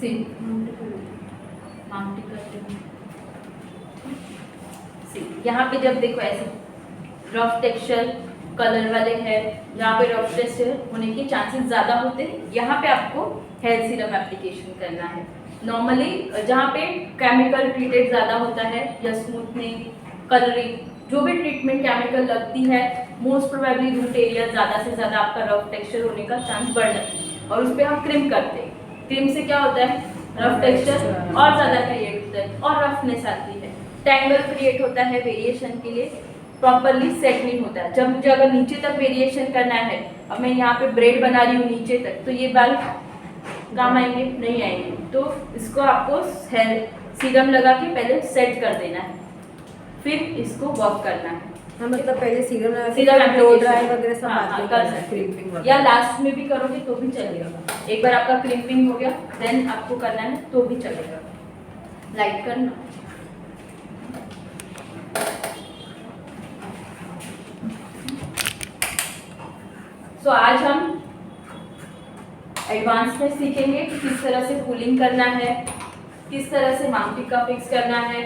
सी mounting करते हैं। सी यहाँ पे जब देखो ऐसे रफ टेक्सचर कलर वाले हेयर, यहाँ पे रफ टेक्सचर होने के चांसेस ज़्यादा होते हैं, यहाँ पे आपको हेयर सीरम एप्लीकेशन करना है। नॉर्मली जहाँ पे केमिकल ट्रीटेड ज़्यादा होता है या स्मूथनिंग कलरिंग जो भी ट्रीटमेंट केमिकल लगती है, मोस्ट प्रोबेबली रूट एरिया ज़्यादा से ज़्यादा आपका रफ टेक्सचर होने का चांस बढ़ जाता है और उस पर हम क्रीम करते हैं। क्रीम से क्या होता है, रफ टेक्सचर और ज़्यादा क्रिएट होता है और रफनेस आती है, टैंगल क्रिएट होता है, वेरिएशन के लिए प्रॉपरली सेट नहीं होता है। जब मुझे अगर नीचे तक वेरिएशन करना है, अब मैं यहाँ पे ब्रेड बना रही हूँ नीचे तक, तो ये बाल काम आएंगे नहीं आएंगे, तो इसको आपको हेयर सीरम लगा के पहले सेट कर देना है, फिर इसको वर्क करना है। हाँ, मतलब पहले सीरम लो ड्राई वगैरह सब हाँ, बाद में कर करना है, सकते क्रीपिंग हैं या लास्ट में भी करोगे तो भी चलेगा। एक बार आपका क्रीपिंग हो गया देन आपको करना है तो भी चलेगा। लाइट करना। सो आज हम एडवांस में सीखेंगे कि किस तरह से कूलिंग करना है, किस तरह से माउंटिंग का फिक्स करना है।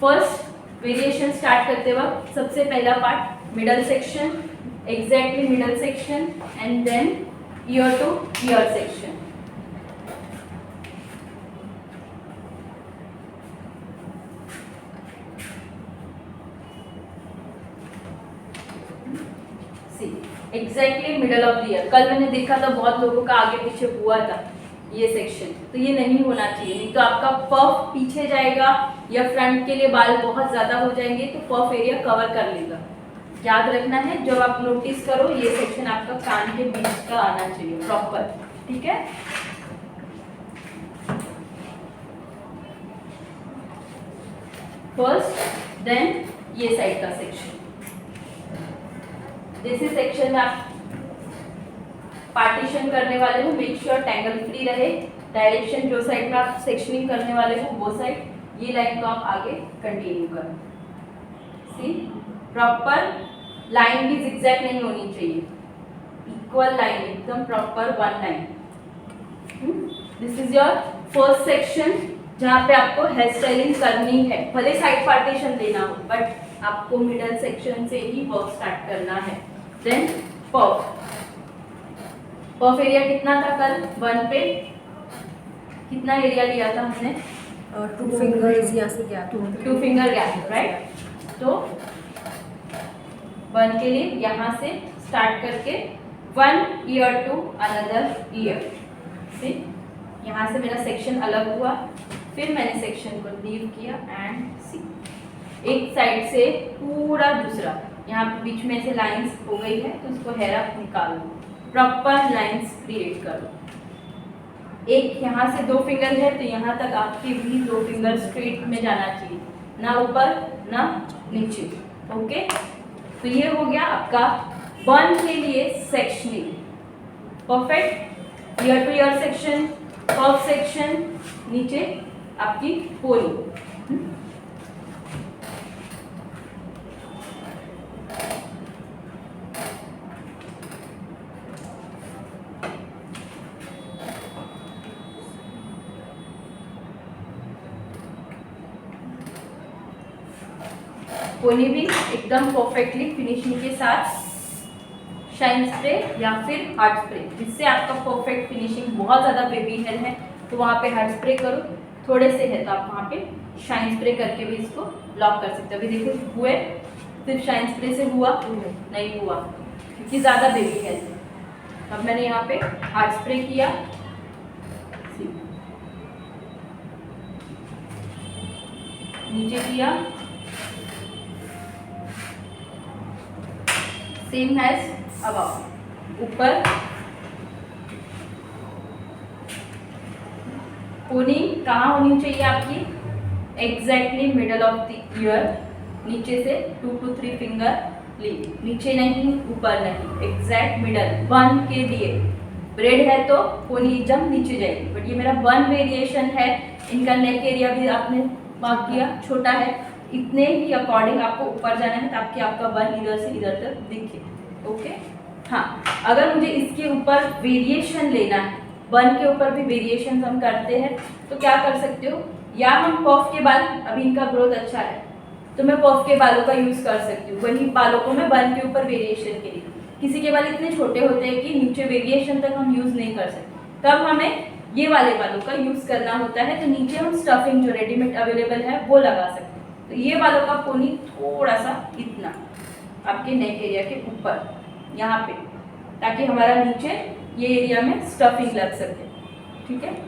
फर्स्ट वेरिएशन स्टार्ट करते वक्त सबसे पहला part middle section, exactly middle section and then year to year section. Exactly middle of the year. कल मैंने देखा था बहुत लोगों का आगे पीछे हुआ था ये सेक्शन, तो ये नहीं होना चाहिए, नहीं तो आपका पफ पीछे जाएगा या फ्रंट के लिए बाल बहुत ज़्यादा हो जाएंगे तो पफ एरिया कवर कर लेगा। याद रखना है, जब आप नोटिस करो ये सेक्शन आपका कान के बीच का आना चाहिए प्रॉपर, ठीक है। फर्स्ट देन ये साइड का सेक्शन, जैसे सेक्शन में आप पार्टीशन करने वाले हो, मेक श्योर टैंगल फ्री रहे। डायरेक्शन जो साइड में आप सेक्शनिंग करने वाले हो वो साइड, ये लाइन को आप आगे कंटिन्यू करो। सी प्रॉपर लाइन भी zigzag नहीं होनी चाहिए, इक्वल लाइन, एकदम proper one line. This is your first section जहाँ पे आपको हेयर स्टाइलिंग करनी है, भले साइड पार्टीशन देना हो बट आपको मिडल सेक्शन से ही वर्क स्टार्ट करना है। देन पफ, पफ एरिया कितना था कल वन पे, कितना एरिया लिया था हमने, 2 फिंगर्स यहाँ से गैप, 2 फिंगर गैप, राइट। तो वन के लिए यहाँ से स्टार्ट करके 1 ईयर टू अनदर ईयर से, यहाँ से मेरा सेक्शन अलग हुआ, फिर मैंने सेक्शन को लीव किया एंड सी एक साइड से पूरा दूसरा, यहाँ बीच में से लाइंस हो गई है तो उसको हेयर अप निकाल दो, प्रॉपर लाइंस क्रिएट करो। एक यहाँ से 2 फिंगर है तो यहाँ तक आपके भी 2 फिंगर स्ट्रेट में जाना चाहिए, ना ऊपर ना नीचे, ओके। तो ये हो गया आपका वन के लिए sectioning, perfect. Year to year section, puff section, नीचे आपकी पोनी। पोनी भी एकदम परफेक्टली फिनिशिंग के साथ शाइन स्प्रे या फिर हार्ड स्प्रे, जिससे आपका परफेक्ट फिनिशिंग। बहुत ज़्यादा बेबी हेयर है तो वहाँ पे हार्ड स्प्रे करो, थोड़े से है तो आप वहाँ पे शाइन स्प्रे करके भी इसको लॉक कर सकते हो। अभी देखो हुए, सिर्फ शाइन स्प्रे से हुआ नहीं हुआ क्योंकि ज़्यादा बेबी है। अब मैंने यहाँ पे हार्ड स्प्रे किया, नीचे किया, सेम एज अबव, ऊपर पोनी कहाँ होनी चाहिए आपकी, exactly middle of the year, नीचे से 2 to 3 फिंगर ली, नीचे नहीं ऊपर नहीं, एग्जैक्ट मिडल। वन के लिए ब्रेड है तो पोनी एकदम नीचे जाएगी, बट ये मेरा वन वेरिएशन है। इनका नेक एरिया भी आपने मार्क किया छोटा है, इतने ही अकॉर्डिंग आपको ऊपर जाना है ताकि आपका वन इधर से इधर तक दिखे, ओके। हाँ, अगर मुझे इसके ऊपर वेरिएशन लेना है बन के ऊपर भी वेरिएशन हम करते हैं, तो क्या कर सकते हो, या हम पफ के बाल, अभी इनका ग्रोथ अच्छा है तो मैं पफ के बालों का यूज़ कर सकती हूँ, वही बालों को मैं बन के ऊपर वेरिएशन के लिए। किसी के बाल इतने छोटे होते हैं कि नीचे वेरिएशन तक हम यूज़ नहीं कर सकते, तब हमें ये वाले बालों का यूज़ करना होता है, तो नीचे हम स्टफिंग जो रेडीमेड अवेलेबल है वो लगा सकते हैं। तो ये बालों का पोनी थोड़ा सा इतना आपके नेक एरिया के ऊपर यहाँ पे, ताकि हमारा नीचे ये एरिया में स्टफिंग लग सके, ठीक है।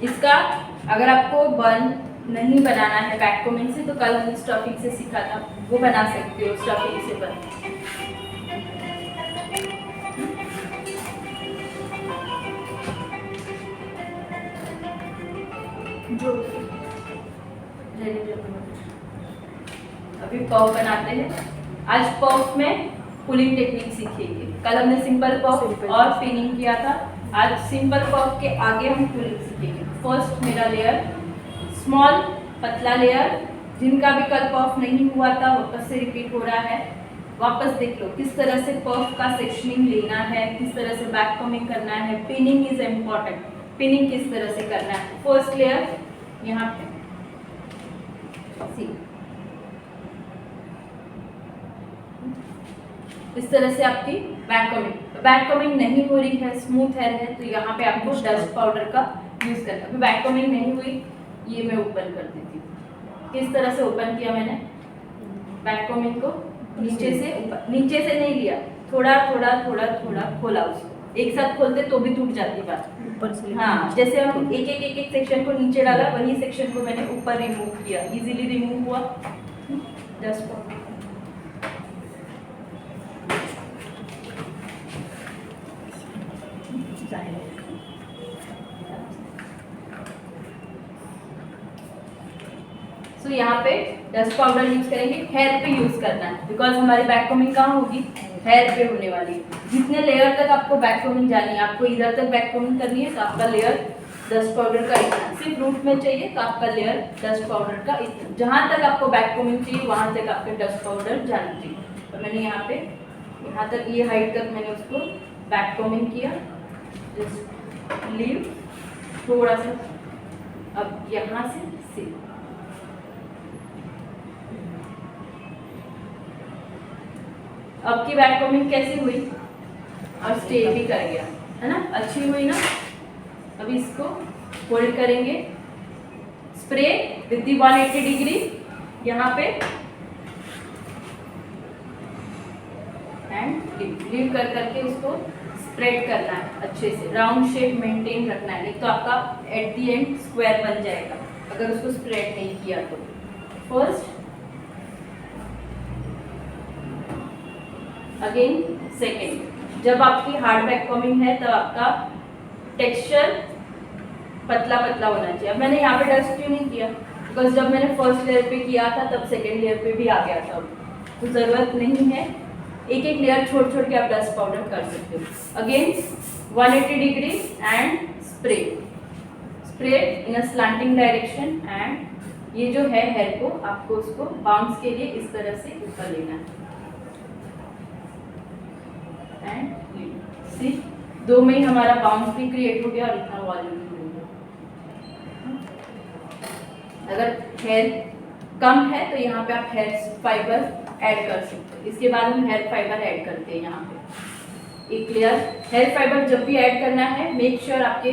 इसका अगर आपको बन नहीं बनाना है बैक कोमिंग से, तो कल हमने स्टफिंग से सीखा था, वो बना सकते हो स्टफिंग से बन। जो अभी पफ बनाते हैं, आज पफ में पुलिंग टेक्निक सीखेंगे। कल हमने सिंपल पफ और पिनिंग किया था, आज सिंपल पफ के आगे हम पुलिंग सीखेंगे। फर्स्ट मेरा लेयर स्मॉल पतला लेयर, जिनका भी कल पफ नहीं हुआ था वापस से रिपीट हो रहा है, वापस देख लो किस तरह से पफ का सेक्शनिंग लेना है, किस तरह से बैक कमिंग करना है, पिनिंग इज इम्पॉर्टेंट, पिनिंग किस तरह से करना है। फर्स्ट लेयर यहाँ पे सी, इस तरह से आपकी बैक कमिंग नहीं हो रही है, स्मूथ हेयर है, तो यहाँ पे आपको डस्ट पाउडर का यूज करना है। बैक कमिंग नहीं हुई, ये मैं ओपन कर देती हूँ। किस तरह से ओपन किया मैंने बैक कमिंग को, नीचे से नहीं लिया, थोड़ा थोड़ा थोड़ा थोड़ा खोला उसको, एक साथ खोलते तो भी टूट जाती बात ऊपर से। हाँ, जैसे हम एक सेक्शन को नीचे डाला, वही सेक्शन को मैंने ऊपर रिमूव किया, इजीली रिमूव हुआ डस्ट पाउडर। तो यहाँ पे डस्ट पाउडर यूज करेंगे, हेयर पे यूज करना है, बिकॉज हमारी बैक कमिंग कहाँ होगी, हेयर पे होने वाली है। जितने लेयर तक आपको बैक कमिंग जानी है, आपको इधर तक बैक कमिंग करनी है, तो आपका लेयर डस्ट पाउडर का इतना, सिर्फ रूट में चाहिए तो आपका लेयर डस्ट पाउडर का इतना, जहाँ तक आपको बैक कमिंग चाहिए वहाँ तक आपके डस्ट पाउडर जाना चाहिए। तो मैंने यहाँ तक ये हाइट तक मैंने उसको बैक कमिंग किया, जस्ट लीव थोड़ा सा, अब यहाँ से अब की बैक कमिंग कैसी हुई और स्टे भी कर गया है ना, अच्छी हुई ना। अब इसको होल्ड करेंगे, स्प्रे विद दी 180 डिग्री यहाँ पे, एंड लीव कर करके उसको स्प्रेड करना है अच्छे से, राउंड शेप मेंटेन रखना है, नहीं तो आपका एट दी एंड स्क्वायर बन जाएगा अगर उसको स्प्रेड नहीं किया तो। फर्स्ट अगेन सेकेंड, जब आपकी हार्ड बैक कमिंग है तब आपका टेक्सचर पतला पतला होना चाहिए। अब मैंने यहाँ पे डस्ट क्यों नहीं किया, बिकॉज जब मैंने फर्स्ट लेयर पे किया था तब सेकेंड लेयर पे भी आ गया था, तो ज़रूरत नहीं है, एक एक लेयर छोड़ छोड़ के आप डस्ट पाउडर कर सकते हो। Again 180 degree and spray in a slanting direction, and ये जो है हेयर को आपको उसको बाउंस के लिए इस तरह से ऊपर लेना है, एंड सी दो में ही हमारा बाउंस भी क्रिएट हो गया और इतना वॉल्यूम भी हो गया। अगर हेयर कम है तो यहाँ पे आप हेयर फाइबर ऐड कर सकते हो। इसके बाद हम हेयर फाइबर ऐड करते हैं। यहाँ पे एक लेयर हेयर फाइबर जब भी ऐड करना है, मेक श्योर आपके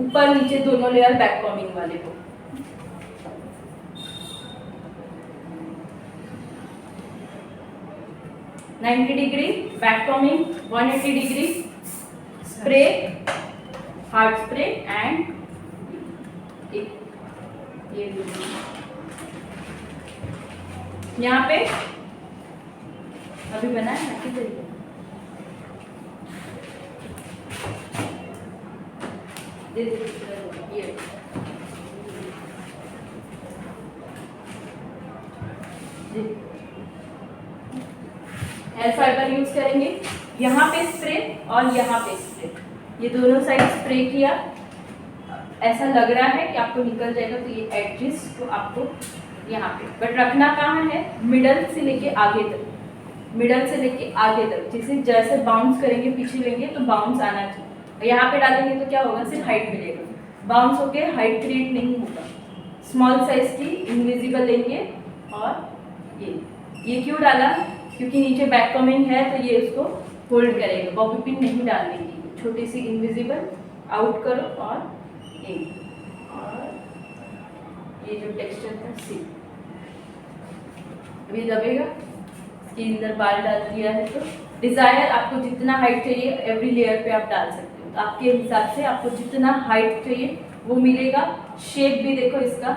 ऊपर नीचे दोनों लेयर बैक कॉमिंग वाले हो। $90 degree back combing, 180 degree spray, hard spray, and ये यहाँ पे अभी बना है ना किधर ये हेयर फाइबर यूज करेंगे, यहाँ पे स्प्रे और यहाँ पे स्प्रे, ये दोनों साइड स्प्रे किया। ऐसा लग रहा है कि आपको निकल जाएगा, तो ये एडजस्ट को आपको यहाँ पे, बट रखना कहाँ है, मिडल से लेके आगे तक, मिडल से लेके आगे तक। जैसे जैसे बाउंस करेंगे, पीछे लेंगे तो बाउंस आना चाहिए। यहाँ पे डालेंगे तो क्या होगा, सिर्फ हाइट मिलेगा, बाउंस होके हाइट क्रिएट नहीं होगा। स्मॉल साइज की इनविजिबल लेंगे और ये क्यों डाला, क्योंकि नीचे बैक कमिंग है तो ये उसको होल्ड करेगा, बॉबी पिन नहीं डालने की। छोटी सी इनविजिबल आउट करो और ये जो टेक्सचर था सी, अभी दबेगा, इसके अंदर बाल डाल दिया है। तो डिजायर आपको जितना हाइट चाहिए एवरी लेयर पे आप डाल सकते हो, तो आपके हिसाब से आपको जितना हाइट चाहिए वो मिलेगा। शेप भी देखो इसका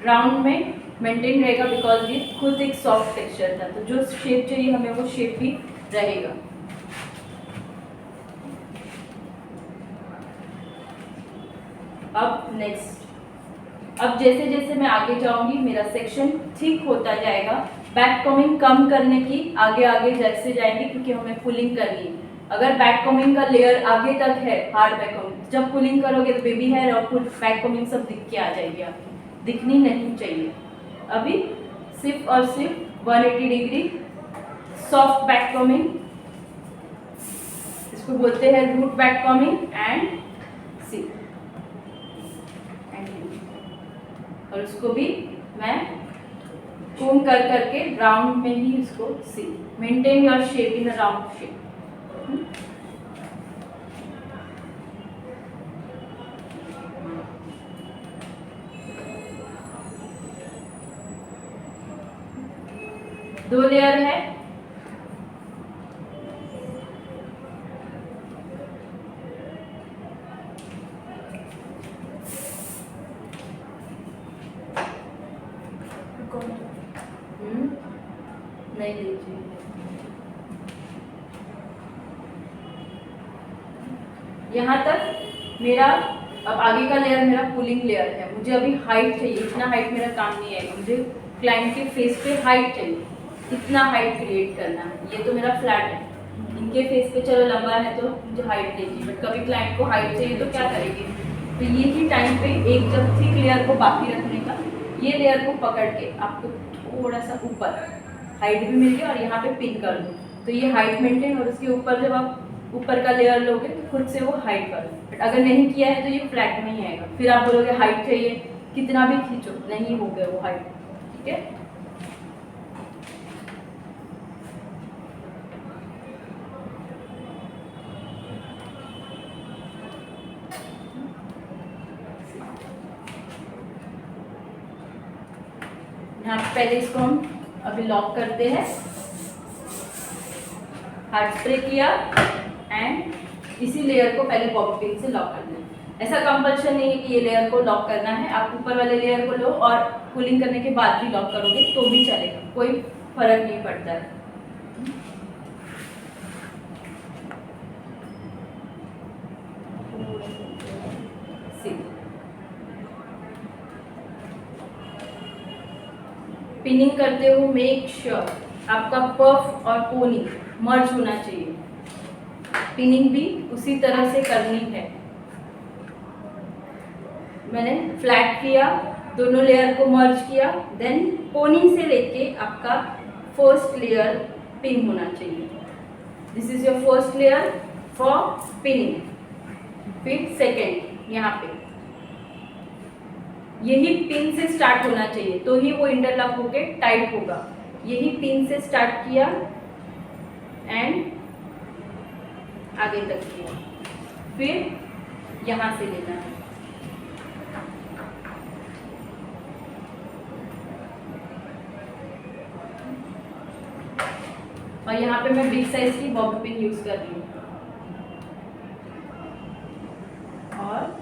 राउंड में मेंटेन रहेगा, बिकॉज ये खुद एक सॉफ्ट टेक्सचर था, तो जो शेप चाहिए हमें वो शेप भी रहेगा। अब नेक्स्ट, अब जैसे जैसे मैं आगे जाऊंगी मेरा सेक्शन ठीक होता जाएगा। बैक कमिंग कम करने की आगे आगे जैसे जाएंगे, क्योंकि हमें पुलिंग करनी है। अगर बैक कमिंग का लेयर आगे तक है, हार्ड बैक कमिंग, जब पुलिंग करोगे तो बेबी हेयर और फुल बैक कमिंग सब दिख के आ जाएगी, आपकी दिखनी नहीं चाहिए। अभी सिर्फ और सिर्फ 180 डिग्री सॉफ्ट बैक कमिंग, इसको बोलते हैं रूट बैक कमिंग एंड सी, और उसको भी मैं कूम कर करके राउंड में ही इसको see, maintain your shape in a round shape. दो लेयर है, नहीं लीजिए, यहाँ तक मेरा। अब आगे का लेयर मेरा पुलिंग लेयर है, मुझे अभी हाइट चाहिए, इतना हाइट मेरा काम नहीं आएगा, मुझे क्लाइंट के फेस पे हाइट चाहिए, कितना हाइट क्रिएट करना है। ये तो मेरा फ्लैट है, इनके फेस पे चलो लंबा है तो मुझे हाइट चाहिए, बट कभी क्लाइंट को हाइट चाहिए तो क्या करेंगे, तो ये ही टाइम पे एक जब थिक लेयर को बाकी रखने का, ये लेयर को पकड़ के आपको थोड़ा सा ऊपर, हाइट भी मिल गई और यहाँ पे पिन कर दो, तो ये हाइट मेंटेन। और उसके ऊपर जब आप ऊपर का लेयर लोगे तो खुद से वो हाइट कर दो, बट अगर नहीं किया है तो ये फ्लैट में ही आएगा। फिर आप बोलोगे हाइट चाहिए, कितना भी खींचो नहीं हो गया वो हाइट, ठीक है। यहाँ पहले इसको हम अभी लॉक करते हैं, हार्ड स्प्रे किया एंड इसी लेयर को पहले बॉबी पिन से लॉक कर दें। ऐसा कंपल्शन नहीं है कि ये लेयर को लॉक करना है, आप ऊपर वाले लेयर को लो और कूलिंग करने के बाद भी लॉक करोगे तो भी चलेगा, कोई फर्क नहीं पड़ता है। पिनिंग करते हो मेक श्योर आपका पफ और पोनी मर्ज होना चाहिए, पिनिंग भी उसी तरह से करनी है। मैंने फ्लैट किया, दोनों लेयर को मर्ज किया, देन पोनी से लेके आपका फर्स्ट लेयर पिन होना चाहिए। This is your first layer for pinning. फिर सेकेंड, यहाँ पे यही पिन से स्टार्ट होना चाहिए तो ही वो इंटरलॉक होके टाइट होगा। यही पिन से स्टार्ट किया एंड आगे तक किया, फिर यहाँ से लेना है। और यहाँ पे मैं बिग साइज की बॉबी पिन यूज कर रही हूँ और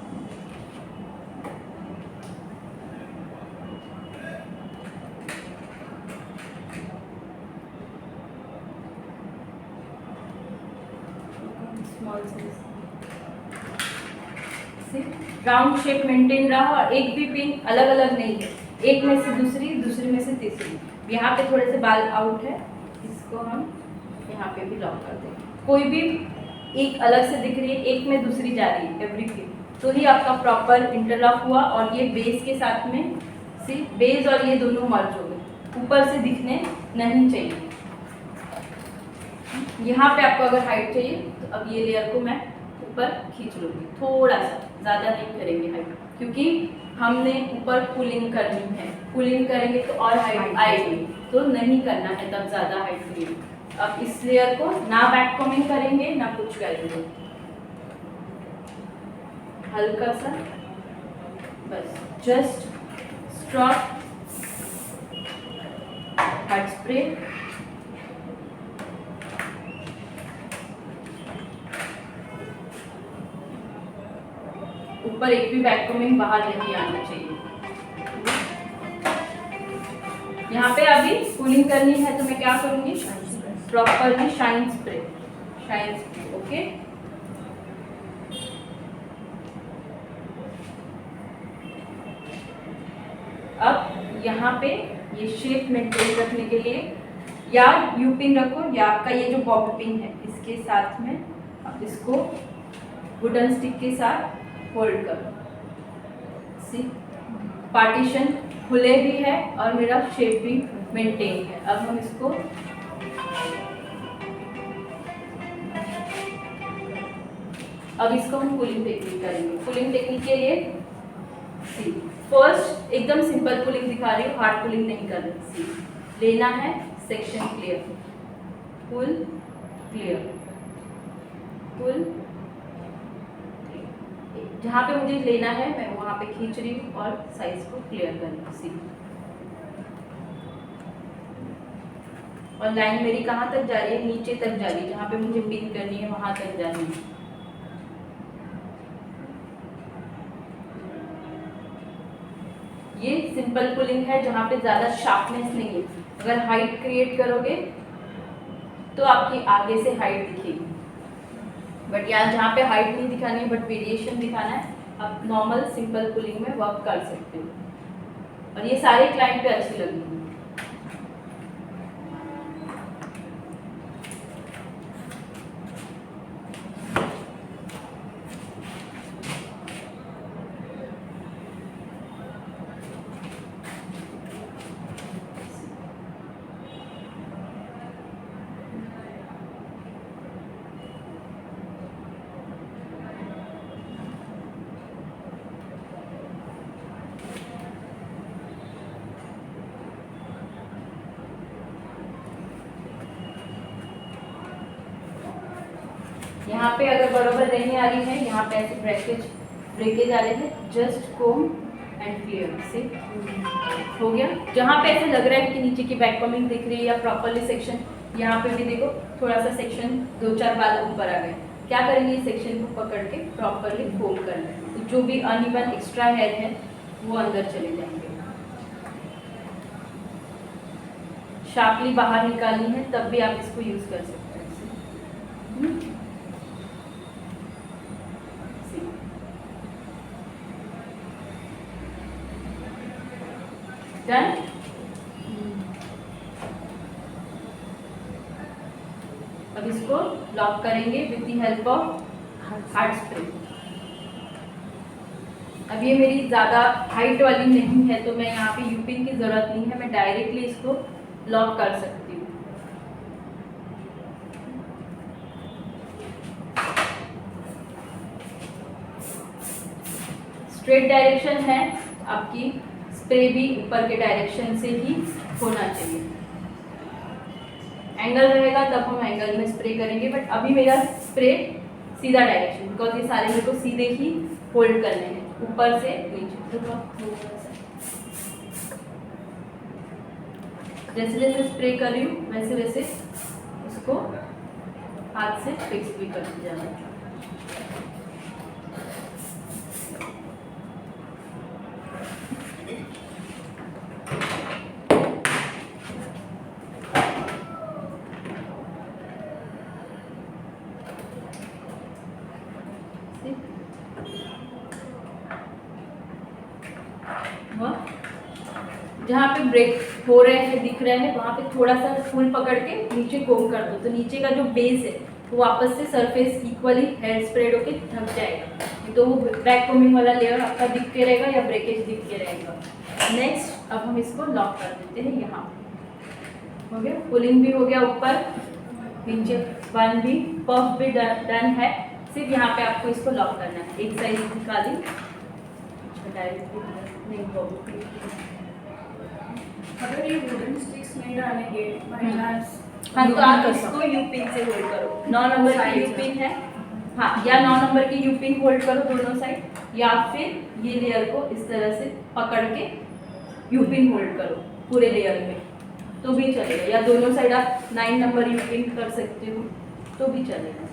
small size round shape maintain रहा और एक भी पिन अलग अलग नहीं है, एक में से दूसरी, दूसरी में से तीसरी। से यहाँ पे थोड़े से बाल आउट है, इसको हम यहाँ पे भी लॉक कर देंगे। कोई भी एक अलग से दिख रही है, एक में दूसरी जा रही है, एवरीथिंग, तो ही आपका प्रॉपर इंटरलॉक हुआ। और ये बेस के साथ में सी बेस और ये दोनों मर्ज हो गए, ऊपर से दिखने नहीं चाहिए। यहाँ पे आपको अगर हाइट चाहिए तो अब ये लेयर को मैं ऊपर खींच लूँगी थोड़ा सा, ज़्यादा नहीं करेंगे हाइट, क्योंकि हमने ऊपर पुलिंग करनी है। पुलिंग करेंगे तो और हाइट आएगी, तो नहीं करना है तब ज़्यादा हाइट के लिए। अब इस लेयर को ना बैक कॉमिंग करेंगे ना कुछ करेंगे, हल्का सा बस जस्ट स्ट्रॉप हार्ड स्प्रे, ऊपर एक भी बैक कॉमिंग बाहर नहीं आना चाहिए। यहाँ पे अभी कूलिंग करनी है तो मैं क्या करूँगी, प्रॉपरली शाइन स्प्रे, ओके। अब यहाँ पे ये शेप मेंटेन रखने के लिए या यू पिन रखो या आपका ये जो बॉबी पिन है इसके साथ में आप इसको वुडन स्टिक के साथ होल्ड करो। सी पार्टीशन खुले भी है और मेरा शेप भी मेंटेन है। अब हम इसको हम पुलिंग टेक्निक करेंगे। पुलिंग टेक्निक के लिए सी फर्स्ट एकदम सिंपल पुलिंग दिखा रही हूँ, हार्ड पुलिंग नहीं कर रही। सी लेना है सेक्शन क्लियर, पुल क्लियर, पुल, जहाँ पे मुझे लेना है मैं वहाँ पे खींच रही हूँ और साइज को क्लियर कर रही हूँ। सी और लाइन मेरी कहाँ तक जा रही है, नीचे तक जा रही है, जहाँ पे मुझे पिन करनी है वहाँ तक जा रही है। ये सिंपल पुलिंग है जहाँ पे ज़्यादा शार्पनेस नहीं है। अगर हाइट क्रिएट करोगे तो आपकी आगे से हाइट दिखेगी, बट यहाँ जहाँ पे हाइट नहीं दिखानी है बट वेरिएशन दिखाना है, आप नॉर्मल सिंपल पुलिंग में वर्क कर सकते हो। और ये सारे क्लाइंट पे अच्छी लगी। यहाँ पे अगर बराबर नहीं आ रही है, यहाँ पे ऐसे ब्रेकेज आ रहे थे, जस्ट कोम एंड क्लियर। से हो गया। जहाँ पे ऐसे लग रहा है कि नीचे की बैक कॉमिंग दिख रही है या प्रॉपरली सेक्शन, यहाँ पे भी देखो थोड़ा सा सेक्शन 2-4 बाल ऊपर आ गए। क्या करेंगे, इस सेक्शन को पकड़ के प्रॉपरली फोल्ड करना है, तो जो भी अनइवन एक्स्ट्रा हेयर है वो अंदर चले जाएंगे। शार्पली बाहर निकालनी है तब भी आप इसको यूज कर सकते हैं। डन। अब इसको लॉक करेंगे with the help of hard spray. अब ये मेरी ज़्यादा हाइट वाली नहीं है तो मैं यहाँ पे यूपिन की ज़रूरत नहीं है, मैं डायरेक्टली इसको लॉक कर सकती हूँ। स्ट्रेट डायरेक्शन है आपकी, स्प्रे भी ऊपर के डायरेक्शन से ही होना चाहिए। एंगल रहेगा तब हम एंगल में स्प्रे करेंगे, बट अभी मेरा स्प्रे सीधा डायरेक्शन, बिकॉज ये सारे मेरे को सीधे ही होल्ड करने हैं ऊपर से नीचे। जैसे जैसे स्प्रे कर रही हूँ वैसे वैसे उसको हाथ से फिक्स भी करते जाना है। जहाँ पे ब्रेक हो रहे हैं दिख रहे हैं वहाँ पे थोड़ा सा फुल पकड़ के नीचे कोम कर दो, तो नीचे का जो बेस है वो वापस से सरफेस इक्वली हेयर स्प्रेड होके ढक जाएगा, तो वो बैक कोमिंग वाला लेयर आपका दिख के रहेगा या ब्रेकेज दिख के रहेगा। नेक्स्ट अब हम इसको लॉक कर देते हैं। यहाँ हो गया, पुलिंग भी हो गया, ऊपर नीचे वन भी, पफ भी डन है। सिर्फ यहाँ पे आपको इसको लॉक करना है। एक साइड निकाली, अगर ये वुडन स्टिक्स नहीं डालेंगे बाय चांस, हाँ तो आप इसको यू पिन से होल्ड करो। 9 नंबर की यू पिन है, हाँ, या 9 नंबर की यू पिन होल्ड करो दोनों साइड, या फिर ये लेयर को इस तरह से पकड़ के यू पिन होल्ड करो पूरे लेयर में तो भी चलेगा, या दोनों साइड आप 9 नंबर यू पिन कर सकते हो तो भी चलेगा।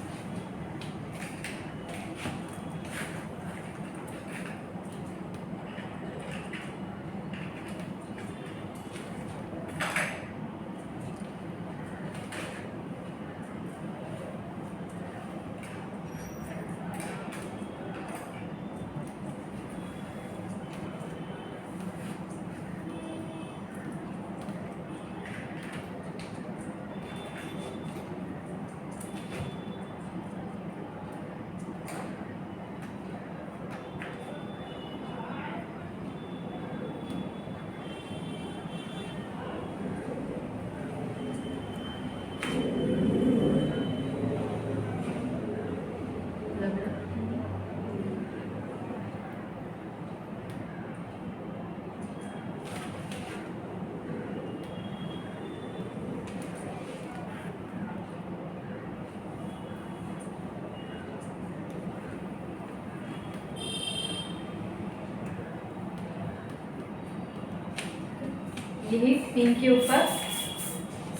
यही पिन के ऊपर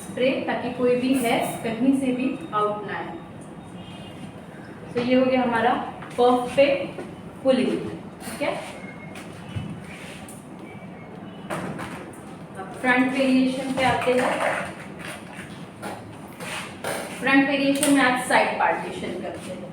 स्प्रे, ताकि कोई भी हेयर कहीं से भी आउट ना आए। तो ये हो गया हमारा पफ पे पुलिंग, ठीक है। अब फ्रंट वेरिएशन पे आते हैं। फ्रंट वेरिएशन में आज साइड पार्टीशन करते हैं।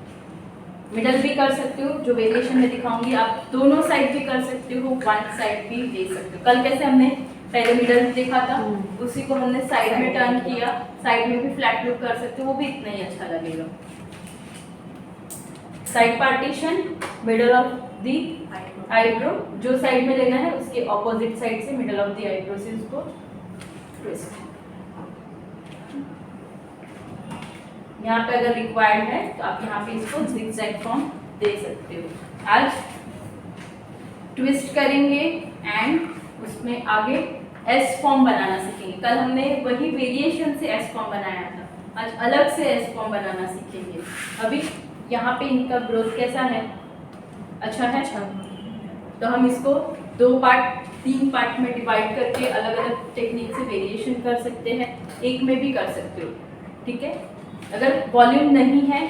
मिडल भी कर सकते हो, जो वेरिएशन में दिखाऊंगी आप दोनों साइड भी कर सकते हो, वन साइड भी दे सकते हो। कल कैसे हमने पहले मिडल देखा था, उसी को हमने साइड में टर्न किया, साइड में भी फ्लैट लुक कर सकते हो, वो भी इतना ही अच्छा लगेगा। Side partition, middle of the eyebrow, जो साइड में लेना है उसके ऑपोजिट साइड से मिडल ऑफ द आईब्रो से उसको ट्विस्ट। यहाँ पे अगर रिक्वायर्ड है तो आप यहाँ पे इसको zigzag फॉर्म दे सकते हो। आज ट्विस्ट करेंगे एंड उसमें आगे एस फॉर्म बनाना सीखेंगे। कल हमने वही वेरिएशन से एस फॉर्म बनाया था, आज अलग से एस फॉर्म बनाना सीखेंगे। अभी यहाँ पे इनका ग्रोथ कैसा है, अच्छा है। तो हम इसको 2 पार्ट 3 पार्ट में डिवाइड करके अलग अलग टेक्निक से वेरिएशन कर सकते हैं, एक में भी कर सकते हो, ठीक है। अगर वॉल्यूम नहीं है,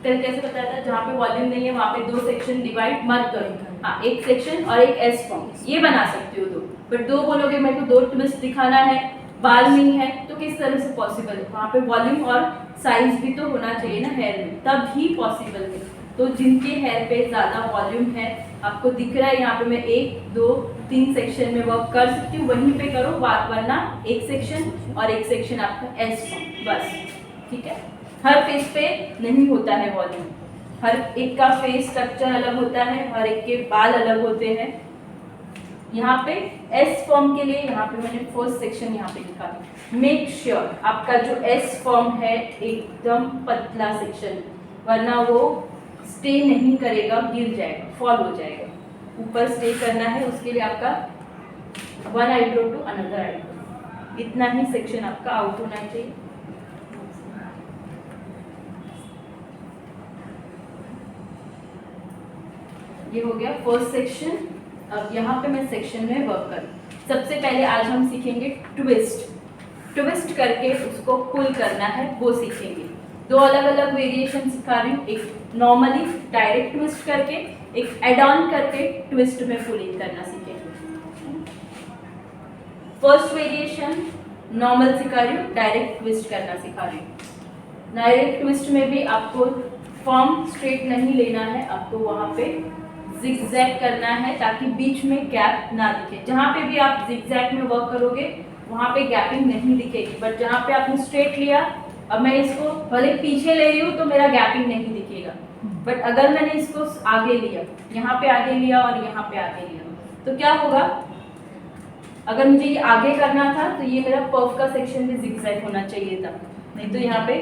कल कैसे बताया था, जहाँ पे वॉल्यूम नहीं है वहाँ पे 2 सेक्शन डिवाइड मत करो, हाँ, एक सेक्शन और एक एस फॉर्म, ये बना सकते हो 2। पर 2 बोलोगे मेरे को 2 ट्विस्ट दिखाना है, बाल नहीं है, तो किस तरह से पॉसिबल है। वहाँ पे वॉल्यूम और साइज भी तो होना चाहिए ना हेयर में, तब ही पॉसिबल है। तो जिनके हेयर पे ज़्यादा वॉल्यूम है, आपको दिख रहा है यहाँ पे मैं 1 2 3 सेक्शन में वर्क कर सकती हूँ, वहीं पे करो, वरना एक सेक्शन और एक सेक्शन आपका एस फॉर्म, बस, ठीक है। हर फेस पे नहीं होता है वॉल्यूम, हर एक का फेस स्ट्रक्चर अलग होता है, हर एक के बाल अलग होते हैं। यहाँ पे एस फॉर्म के लिए यहाँ पे मैंने फर्स्ट सेक्शन यहाँ पे लिखा है। मेक श्योर आपका जो एस फॉर्म है एकदम पतला सेक्शन, वरना वो स्टे नहीं करेगा, गिर जाएगा, फॉल हो जाएगा। ऊपर स्टे करना है, उसके लिए आपका 1 आईब्रो टू अनदर आईब्रो, इतना ही सेक्शन आपका आउट होना चाहिए। ये हो गया फर्स्ट सेक्शन। अब यहाँ पे मैं सेक्शन में वर्क करूँ। सबसे पहले आज हम सीखेंगे ट्विस्ट। ट्विस्ट करके उसको पुल करना है, वो सीखेंगे। 2 अलग अलग वेरिएशन सिखा रही हूँ, एक नॉर्मली डायरेक्ट ट्विस्ट करके, एक एड ऑन करके ट्विस्ट में पुलिंग करना सीखेंगे। फर्स्ट वेरिएशन नॉर्मल सिखा रही हूँ, डायरेक्ट ट्विस्ट करना सिखा रही हूँ। डायरेक्ट ट्विस्ट में भी आपको फॉर्म स्ट्रेट नहीं लेना है, आपको वहाँ पे जिगजैग करना है ताकि बीच में गैप ना दिखे। जहाँ पे भी आप जिगजैग में वर्क करोगे वहाँ पे गैपिंग नहीं दिखेगी, बट जहाँ पे आपने स्ट्रेट लिया, अब मैं इसको भले पीछे ले रही हूँ तो मेरा गैपिंग नहीं दिखेगा, बट अगर मैंने इसको आगे लिया, यहाँ पे आगे लिया और यहाँ पे आगे लिया, तो क्या होगा, अगर मुझे ये आगे करना था तो ये मेरा पर्फ का सेक्शन भी जिगजैग होना चाहिए था, नहीं तो यहाँ पे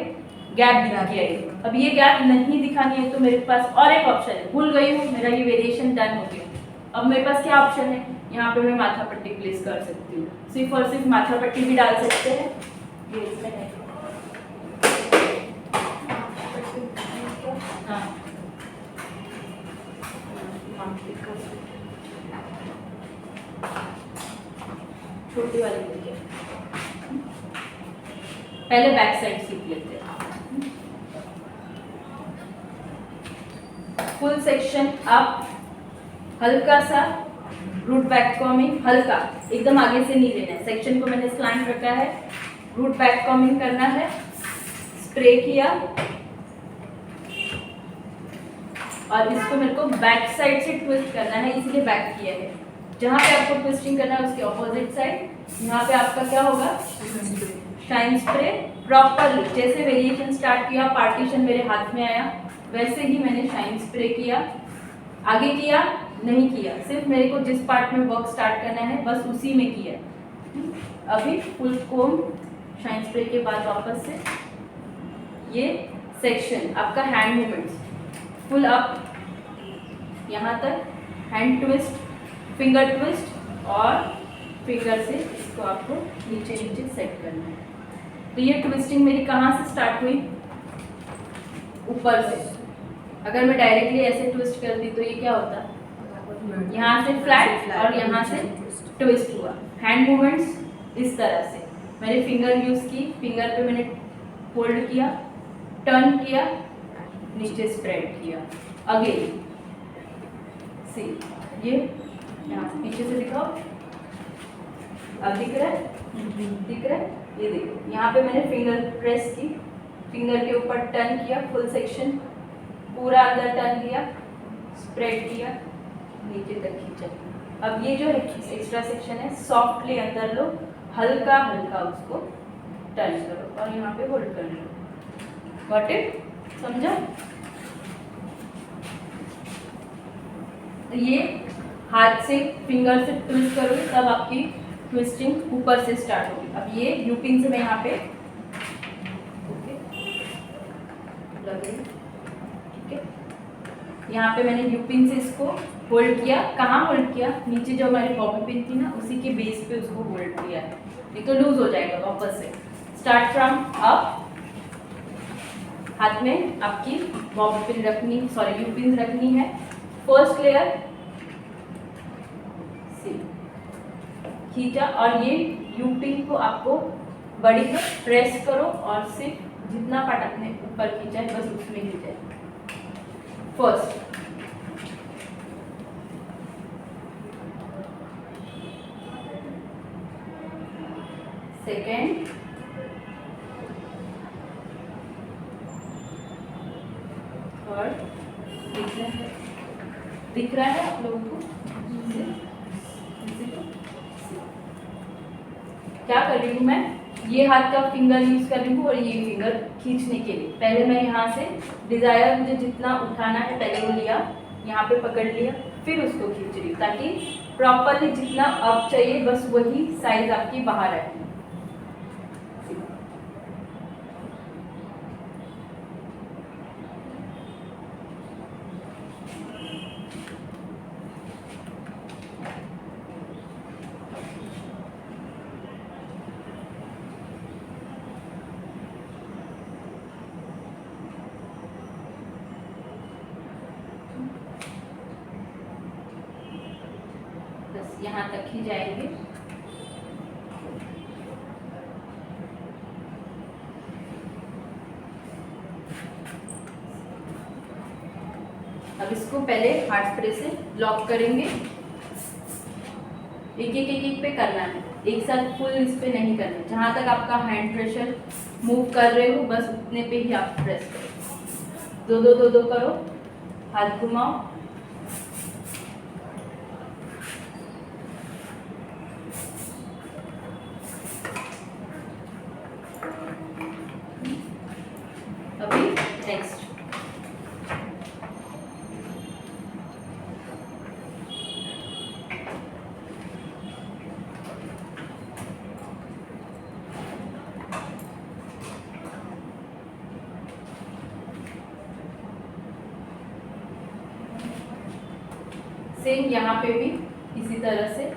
गैप दिखा के आएगी। अब ये गैप नहीं दिखानी है तो मेरे पास और एक ऑप्शन है, भूल गई हूँ, मेरा ये वेरिएशन डन हो गया। अब मेरे पास क्या ऑप्शन है, यहाँ पे मैं माथा पट्टी प्लेस कर सकती हूँ, सिर्फ और सिर्फ माथा पट्टी भी डाल सकते हैं, ये इसमें है। हाँ, छोटी वाली देखिए, पहले बैक साइड सीख लेते हैं। फुल सेक्शन अप, हल्का सा रूट बैक कॉमिंग, हल्का एकदम आगे से नहीं लेना है, सेक्शन को मैंने स्लैंट रखा है, रूट बैक कॉमिंग करना है, स्प्रे किया और इसको मेरे को बैक साइड से ट्विस्ट करना है, इसलिए बैक किया है। जहाँ पे आपको ट्विस्टिंग करना है उसके ऑपोजिट साइड, यहाँ पे आपका क्या होगा, शाइन स्प्रे प्रॉपरली, जैसे वेरिएशन स्टार्ट किया, पार्टीशन मेरे हाथ में आया, वैसे ही मैंने शाइन स्प्रे किया, आगे किया नहीं किया, सिर्फ मेरे को जिस पार्ट में वर्क स्टार्ट करना है बस उसी में किया। अभी फुल कोम शाइन स्प्रे के बाद वापस से ये सेक्शन आपका हैंड मूवमेंट्स, फुल अप यहाँ तक, हैंड ट्विस्ट, फिंगर ट्विस्ट और फिंगर से इसको आपको नीचे नीचे सेट करना है। तो ये ट्विस्टिंग मेरी कहाँ से स्टार्ट हुई, ऊपर से। अगर मैं डायरेक्टली ऐसे ट्विस्ट करती तो ये क्या होता, यहाँ से फ्लैट और यहाँ से ट्विस्ट हुआ। हैंड मूवमेंट्स इस तरह से, मैंने फिंगर यूज़ की, फिंगर पे मैंने होल्ड किया, टर्न किया, नीचे स्प्रेड किया, अगेन सी, ये यहाँ से पीछे से दिखाओ, अब दिख रहा है, दिख रहा है, ये देखो यहाँ पे मैंने फिंगर प्रेस की, फिंगर के ऊपर टर्न किया, फुल सेक्शन पूरा अंदर टर्न किया, स्प्रेड किया, नीचे तक खींचा। अब ये जो एक्स्ट्रा सेक्शन है सॉफ्टली अंदर लो, हल्का हल्का उसको टर्न करो और यहाँ पे होल्ड कर लो। गॉट इट, समझा? ये हाथ से फिंगर से ट्विस्ट करोगे तब आपकी ट्विस्टिंग ऊपर से स्टार्ट होगी। अब ये यूपिन से मैं यहाँ पे ठीक है, यहाँ पे मैंने यूपिन से इसको होल्ड किया, कहाँ होल्ड किया, नीचे जो हमारी बॉबी पिन थी ना उसी के बेस पे उसको होल्ड किया है, नहीं तो लूज हो जाएगा वापस से। स्टार्ट फ्रॉम अप, हाथ में आपकी बॉबी पिन रखनी, सॉरी यूपिन रखनी है, फर्स्ट लेयर खींचा और ये यूपिन को आपको बड़ी से प्रेस करो और सिर्फ जितना पार्ट आपने ऊपर खींचा है बस उसमें ही जाए। फर्स्ट, सेकेंड, थर्ड, दिख रहा है आप लोगों को? क्या कर रही हूँ मैं, ये हाथ का फिंगर यूज कर रही हूँ और ये फिंगर खींचने के लिए। पहले मैं यहाँ से डिजायर मुझे जितना उठाना है पहले वो लिया, यहाँ पे पकड़ लिया, फिर उसको खींच रही हूँ ताकि प्रॉपरली जितना अप चाहिए बस वही साइज आपकी बाहर आए। यहाँ तक ही जाएंगे। अब इसको पहले हार्ड स्प्रे से लॉक करेंगे, एक एक पे करना है, एक साथ फुल इस पे नहीं करना है। जहाँ तक आपका हैंड प्रेशर मूव कर रहे हो बस उतने पे ही आप प्रेस करो, दो दो करो, हाथ घुमाओ, सेम यहाँ पे भी इसी तरह से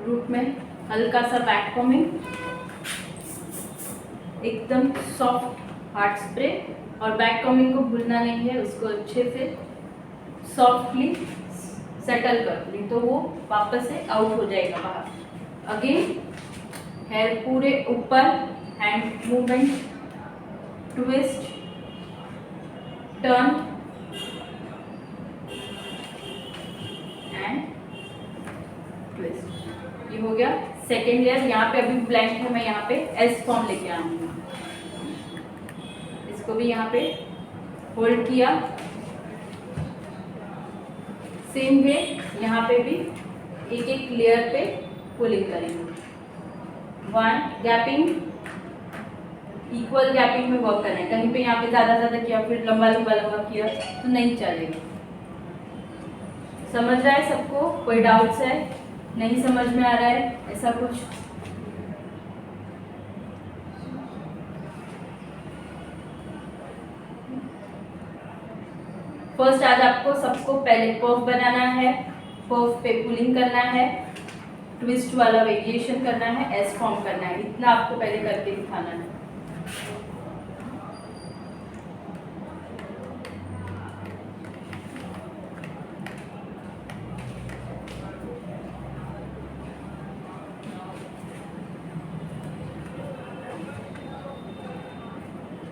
रूट में हल्का सा बैक कॉमिंग, एकदम सॉफ्ट हार्ड स्प्रे, और बैक कॉमिंग को भूलना नहीं है, उसको अच्छे से सॉफ्टली सेटल कर, नहीं तो वो वापस से आउट हो जाएगा बाहर। अगेन हेयर पूरे ऊपर, hand movement, twist, turn and twist. ये हो गया सेकेंड लेयर। यहाँ पे अभी ब्लैंक है, मैं यहाँ पे एस फॉर्म लेके आऊंगी। इसको भी यहाँ पे होल्ड किया, सेम वे यहाँ पे भी एक एक लेयर पे पुलिंग करेंगे। वन गैपिंग, इक्वल गैपिंग में वर्क करना है। कहीं पे यहाँ पे ज़्यादा किया, फिर लंबा किया तो नहीं चलेगा। समझ रहा है सबको? कोई डाउट्स है? नहीं समझ में आ रहा है ऐसा कुछ? फर्स्ट आज आपको सबको पहले पफ बनाना है, पफ पे पुलिंग करना है, ट्विस्ट वाला वेरिएशन करना है, एस फॉर्म करना है। इतना आपको पहले करके दिखाना है।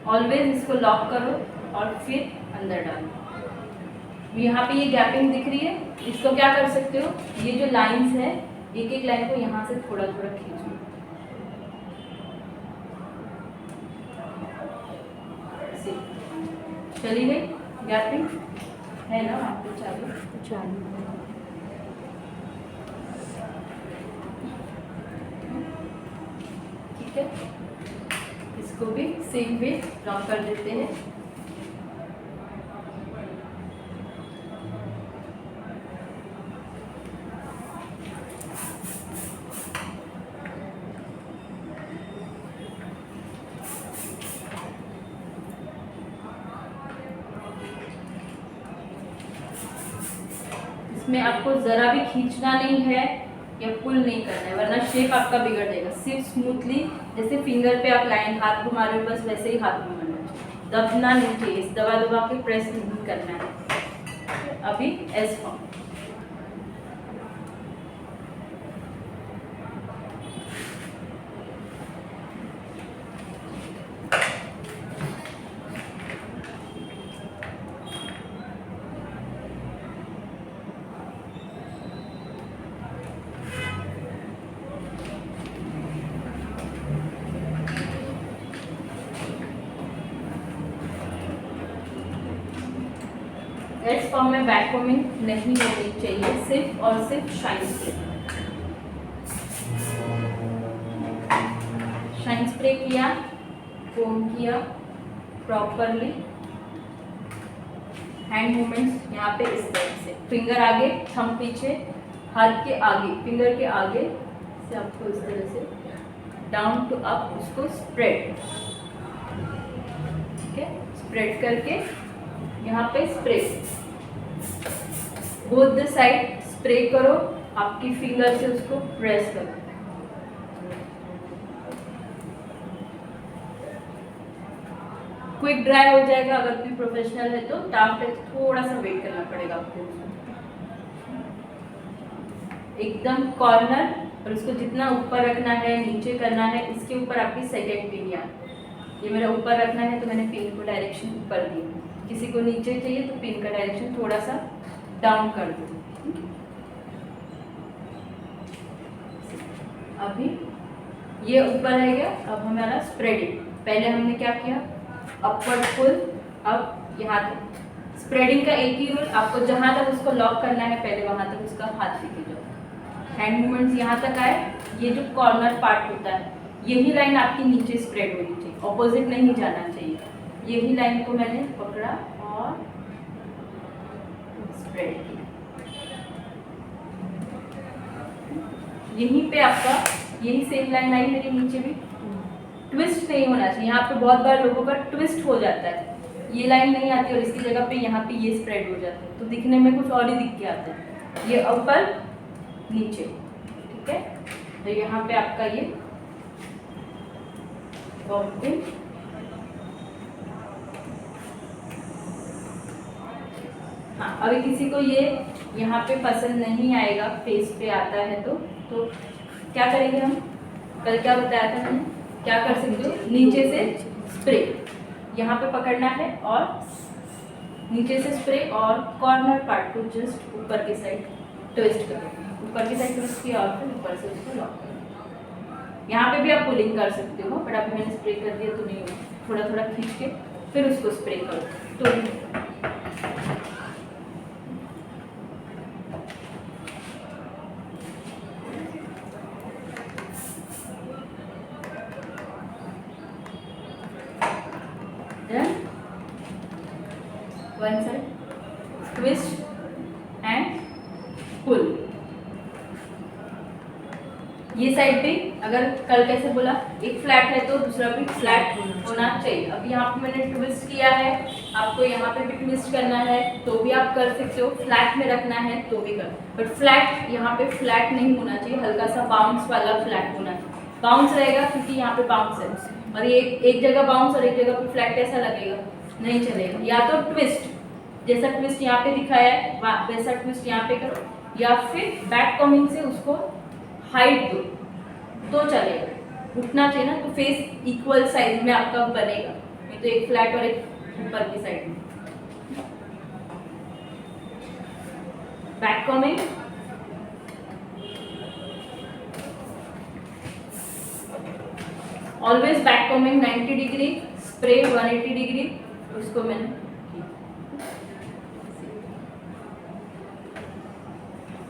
ऑलवेज इसको लॉक करो और फिर अंदर डालो। यहाँ पे ये गैपिंग दिख रही है, इसको क्या कर सकते हो, ये जो लाइंस है एक एक लाइन को यहाँ से थोड़ा थोड़ा खींचो। चली गई गैपिंग है ना आपको? चालू ठीक है। इसको भी सेम वे लॉक कर देते हैं। इसमें आपको ज़रा भी खींचना नहीं है या पुल नहीं करना है, वरना शेप आपका बिगड़ जाएगा। सिर्फ स्मूथली, जैसे फिंगर पे आप लाइन हाथ घुमा रहे हो, बस वैसे ही हाथ घुमाना है। दबना नहीं चाहिए, दबा के प्रेस नहीं करना है। अभी एस फॉर्म। एस फॉर्म में बैक कॉमिंग नहीं होनी चाहिए, सिर्फ और सिर्फ शाइन स्प्रे किया, कोम किया प्रॉपरली। हैंड मूवमेंट्स यहाँ पे इस तरह से, फिंगर आगे, थंब पीछे, हाथ के आगे, फिंगर के आगे से आपको इस तरह से डाउन टू अप उसको स्प्रेड, ठीक है। स्प्रेड करके यहाँ पे spray, both the side spray करो, आपकी फिंगर से उसको प्रेस करो। क्विक ड्राई हो जाएगा। अगर कोई प्रोफेशनल है तो टाफ है, थोड़ा सा वेट करना पड़ेगा आपको। एकदम कॉर्नर, और उसको जितना ऊपर रखना है, नीचे करना है, इसके ऊपर आपकी सेकेंड पिन, या ये मेरा ऊपर रखना है तो मैंने पिन को डायरेक्शन ऊपर दी। किसी को नीचे चाहिए तो पिन का डायरेक्शन थोड़ा सा डाउन कर दो। अभी ये ऊपर रहेगा। अब हमारा स्प्रेडिंग, पहले हमने क्या किया, अपवर्ड पुल, अब यहाँ तक स्प्रेडिंग का एक ही रूल, आपको जहाँ तक उसको लॉक करना है पहले वहाँ तक उसका हाथ लेके जाओ। हैंड मूवमेंट्स यहाँ तक आए, ये जो कॉर्नर पार्ट होता है यही लाइन आपकी नीचे स्प्रेड होनी चाहिए, ऑपोजिट नहीं जाना चाहिए। यही लाइन को मैंने पकड़ा और स्प्रेड किया। यहीं पे आपका यही सेम लाइन आई मेरे नीचे भी, ट्विस्ट नहीं होना चाहिए। यहाँ पे बहुत बार लोगों का ट्विस्ट हो जाता है, ये लाइन नहीं आती और इसकी जगह पे यहाँ पे ये स्प्रेड हो जाता है, तो दिखने में कुछ और ही दिख के आता है। ये ऊपर नीचे, ठीक है। तो यहाँ पे आपका ये बॉबिन, हाँ अभी किसी को ये यहाँ पे पसंद नहीं आएगा, फेस पे आता है तो क्या करेंगे हम, कल क्या बताया था मैंने, क्या कर सकते हो, नीचे से स्प्रे यहाँ पे पकड़ना है और नीचे से स्प्रे और कॉर्नर पार्ट को जस्ट ऊपर की साइड ट्विस्ट करो, ऊपर की साइड ट्विस्ट किया और फिर ऊपर से उसको लॉक करो। यहाँ पे भी आप पुलिंग कर सकते हो, बट अभी मैंने स्प्रे कर दिया तो नहीं हुआ, थोड़ा थोड़ा खींच के फिर उसको स्प्रे करो तो one side twist and pull. ये साइड भी अगर कल कैसे बोला, एक फ्लैट है तो दूसरा भी फ्लैट होना चाहिए। अब यहाँ पे मैंने ट्विस्ट किया है, आपको यहाँ पे भी ट्विस्ट करना है तो भी आप कर सकते हो, फ्लैट में रखना है तो भी कर, बट फ्लैट यहाँ पे फ्लैट नहीं होना चाहिए, हल्का सा बाउंस वाला फ्लैट होना चाहिए। बाउंस रहेगा क्योंकि यहाँ पे बाउंस है और ये एक जगह बाउंस और एक जगह पे फ्लैट कैसा लगेगा, नहीं चलेगा। या तो ट्विस्ट, जैसा ट्विस्ट यहाँ पे दिखाया है वैसा ट्विस्ट यहाँ पे करो, या फिर बैक कॉमिंग से उसको हाइट दो तो चलेगा। उठना चाहिए ना, तो फेस इक्वल साइज में आपका बनेगा, नहीं तो एक फ्लैट और एक ऊपर की साइड में। Back combing, always back combing 90 degree, spray 180 degree, उसको मैंने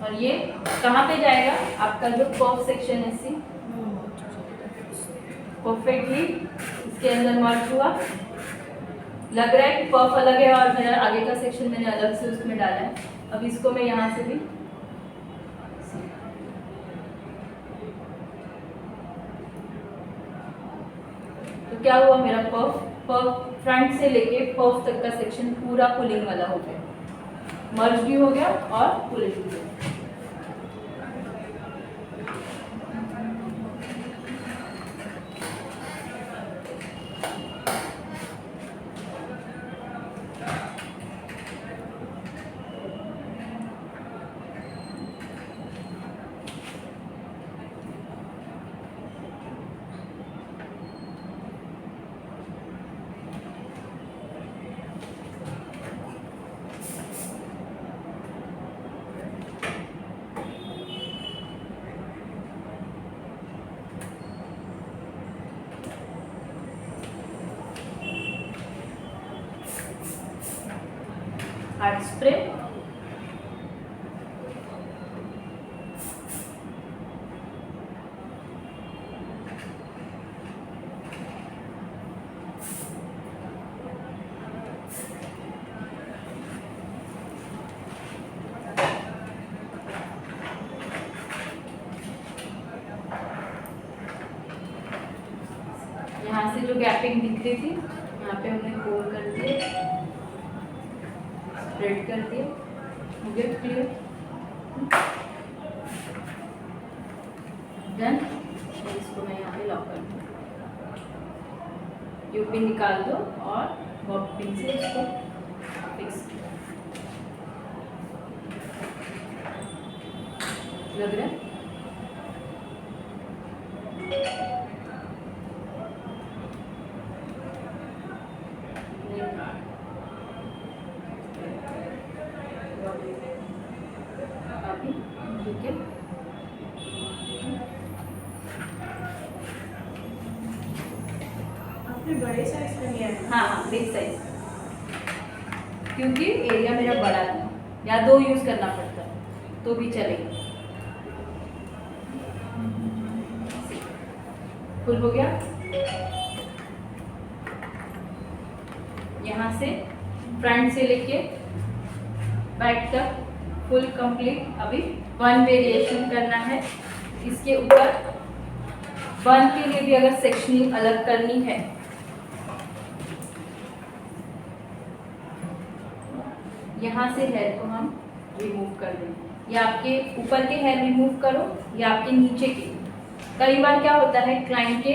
और ये कहाँ पे जाएगा, आपका जो कर्व सेक्शन है सी परफेक्टली इसके अंदर मर्ज हुआ। लग रहा है कि पर्फ अलग है और मेरा आगे का सेक्शन मैंने अलग से उसमें डाला है। अब इसको मैं यहाँ से भी तो क्या हुआ, मेरा पर्फ फ्रंट से लेके पर्फ तक का सेक्शन पूरा पुलिंग वाला हो गया, मर्ज भी हो गया और पुलिंग भी हो गया। हार्ड स्प्रे, यहाँ से जो गैपिंग दिख रही थी यहाँ पे हमने होल कर दिए, स्प्रेड कर दिए, हो गया क्लियर, डन। इसको मैं यहाँ पे लॉक कर दूँ, यू पिन निकाल दो और बॉब पिन से इसको फिक्स लग रहा है। ठीक है, आपने बड़े साइज का लिया है? हाँ बिग साइज, क्योंकि एरिया मेरा बड़ा था, या दो यूज करना पड़ता है तो भी चलेगा। फुल हो गया, यहाँ से फ्रंट से लेके बैक तक फुल कंप्लीट। अभी वन वेरिएशन करना है, इसके ऊपर बन के लिए भी अगर सेक्शनिंग अलग करनी है, यहाँ से हेयर को हम रिमूव कर देंगे, या आपके ऊपर के हेयर रिमूव करो या आपके नीचे के। कई बार क्या होता है, क्लाइंट के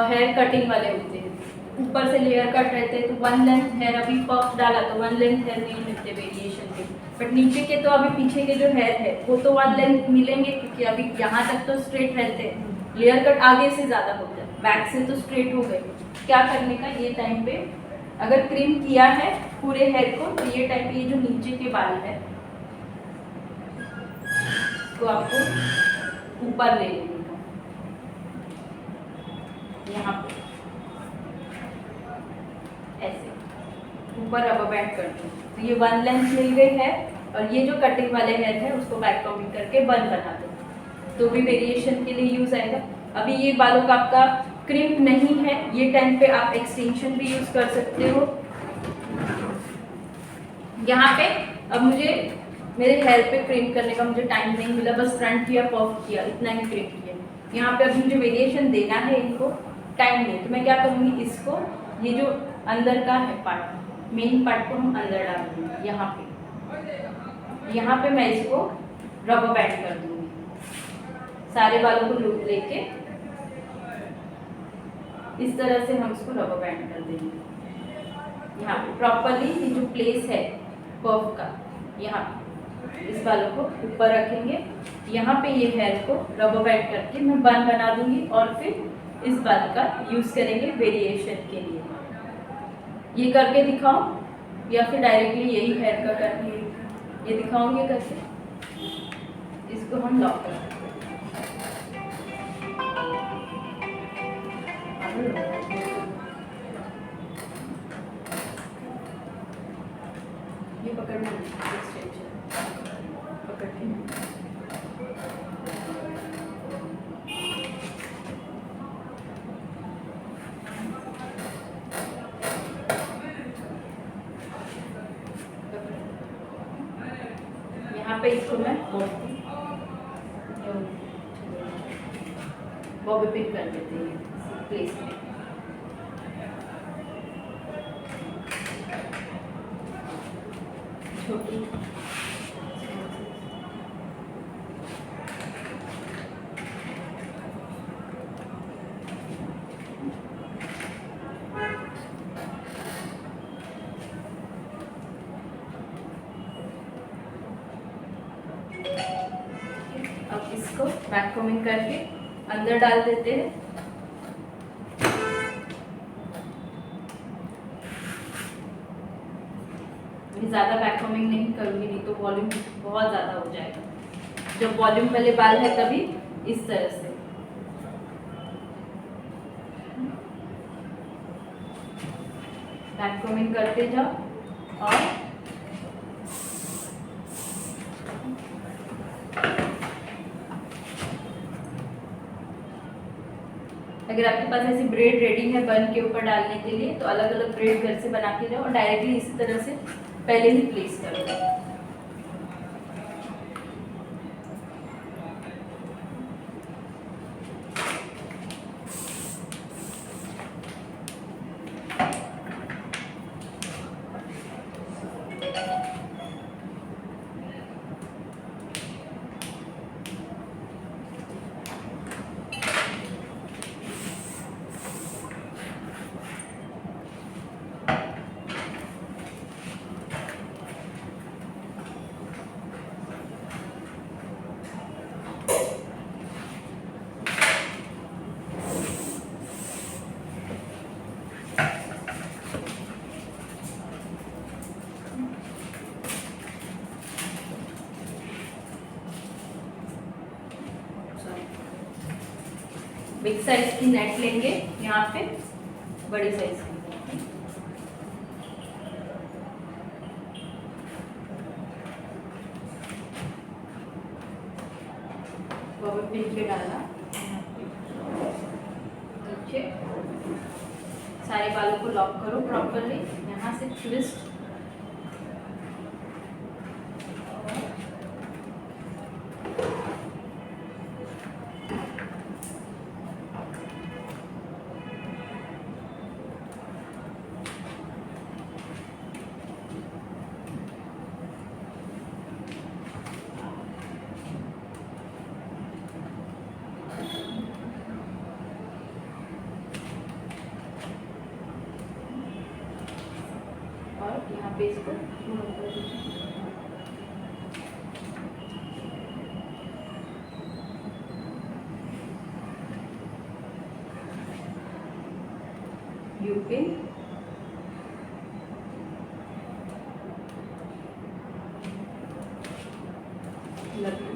हेयर कटिंग वाले होते हैं, ऊपर से लेयर कट रहते हैं, तो वन लेंथ हेयर, अभी पफ डाला तो वन लेंथ हेयर नहीं मिलते वेरिएशन के, बट नीचे के तो अभी पीछे के जो हेयर है वो तो वन लेंथ मिलेंगे, क्योंकि अभी यहाँ तक तो स्ट्रेट रहते हैं, लेयर कट आगे से ज़्यादा होता है, बैक से तो स्ट्रेट हो गए। क्या करने का, ये टाइम पे अगर क्रीम किया है पूरे हेयर को, तो ये टाइम पे ये जो नीचे के बाल है तो आपको ऊपर ले लेने का, यहाँ पे ऐसे ऊपर रबर बैंड कर दो, तो ये वन लेंथ मिल गई है। और ये जो कटिंग वाले हेयर है उसको बैक कॉम्बिंग करके बन बना दो, तो भी वेरिएशन के लिए यूज आएगा। अभी ये बालों का आपका क्रिम्प नहीं है, ये टाइम पे आप एक्सटेंशन भी यूज कर सकते हो। यहाँ पे अब मुझे मेरे हेयर पे क्रिम्प करने का मुझे टाइम नहीं मिला, बस फ्रंट किया, पफ किया, इतना ही क्रिम्प किया। यहाँ पे अभी मुझे वेरिएशन देना है, इनको टाइम नहीं, तो मैं क्या करूँगी, इसको ये जो अंदर का है पार्ट, मेन पार्ट को हम अंदर डाल देंगे। यहाँ पे मैं इसको रबर बैंड कर दूँगी, सारे बालों को लूप लेके इस तरह से हम इसको रबर बैंड कर देंगे। यहाँ पे प्रॉपरली ये जो प्लेस है पफ का, यहाँ इस बालों को ऊपर रखेंगे, यहाँ पे ये हेयर को रबर बैंड करके मैं बन बना दूंगी, और फिर इस बाल का यूज करेंगे वेरिएशन के लिए। ये करके दिखाऊं या फिर डायरेक्टली यही हेयर का करके ये दिखाऊंगी करके, इसको हम लॉक कर सकते हैं। ये पकड़ना एक्सटेंशन पकड़ के यहाँ पे इसको मैं बॉबी पिन कर देते हैं प्लेस में। छोटी अब इसको बैक कॉम्बिंग करके अंदर डाल देते हैं। ज़्यादा बैक कॉम्बिंग नहीं करूँगी, नहीं तो वॉल्यूम बहुत ज़्यादा हो जाएगा। जब वॉल्यूम वाले बाल है तभी इस तरह से बैक कॉम्बिंग करते जाओ। और अगर आपके पास ऐसी ब्रेड रेडी है बन के ऊपर डालने के लिए, तो अलग अलग ब्रेड घर से बना के जाओ और डायरेक्टली इसी तरह से पहले ही प्लेस कर दो। बिग साइज की नेट लेंगे, यहाँ पे बड़ी साइज की बॉबी पिन पे डाला, नीचे सारे बालों को लॉक करो प्रॉपरली, यहाँ से ट्विस्ट पे इसको घुमा कर दीजिए। यूपी लगी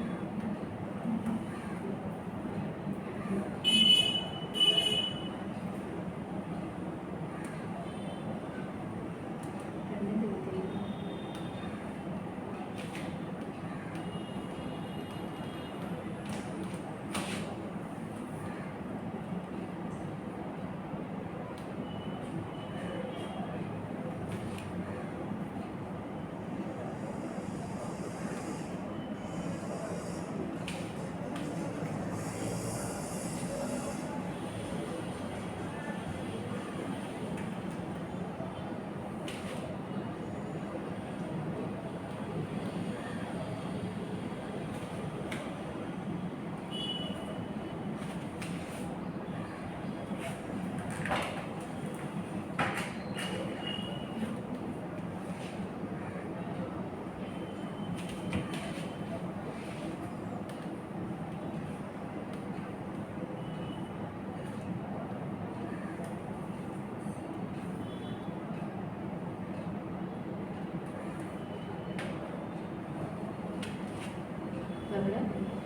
लग रहा है।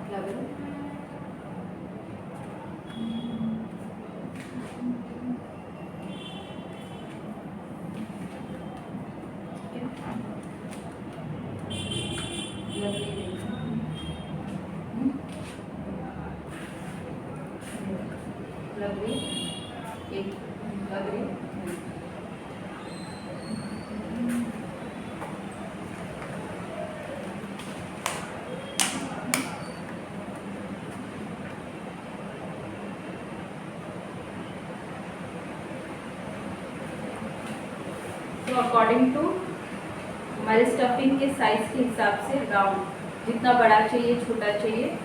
लग रहा है। लवली एक लवली तो अकॉर्डिंग टू हमारे स्टफिंग के साइज के हिसाब से राउंड जितना बड़ा चाहिए छोटा चाहिए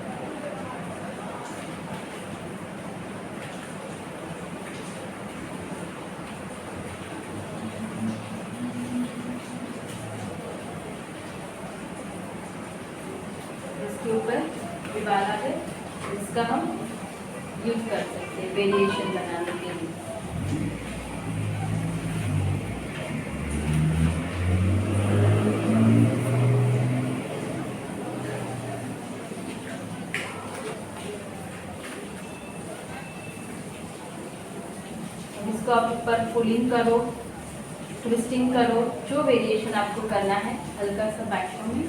इसके ऊपर दीवार आ जाए इसका हम यूज कर सकते हैं वेरिएशन बनाने के लिए। इसको आप ऊपर पुलिंग करो ट्विस्टिंग करो जो वेरिएशन आपको करना है हल्का सा बैक में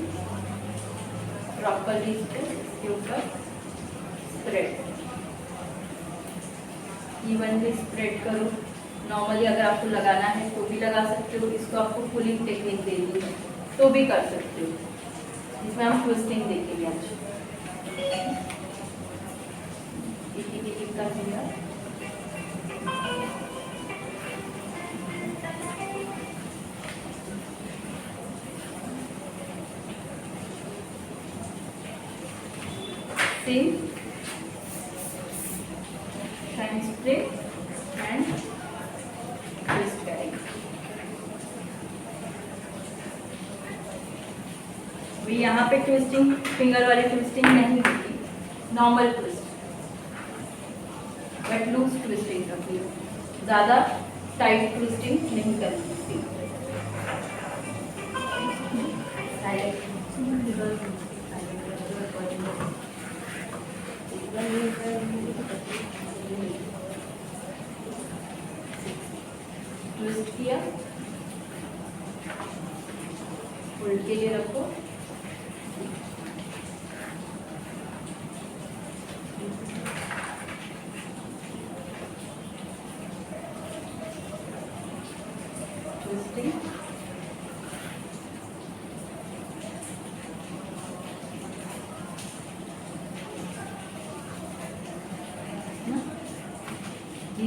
प्रॉपरली इसके ऊपर स्प्रेड इवनली स्प्रेड करो। नॉर्मली अगर आपको लगाना है तो भी लगा सकते हो, इसको आपको पुलिंग टेक्निक देनी है तो भी कर सकते हो। इसमें हम ट्विस्टिंग देखेंगे आज एक कर दिया। Same shine spray and twist करेंगे। अभी यहाँ पे ट्विस्टिंग फिंगर वाली ट्विस्टिंग नहीं होती, normal twist but loose twisting रखनी है, ज़्यादा टाइट ट्विस्टिंग नहीं करनी है। ट्विस्ट किया होल्ड के लिए रखो ट्विस्टिंग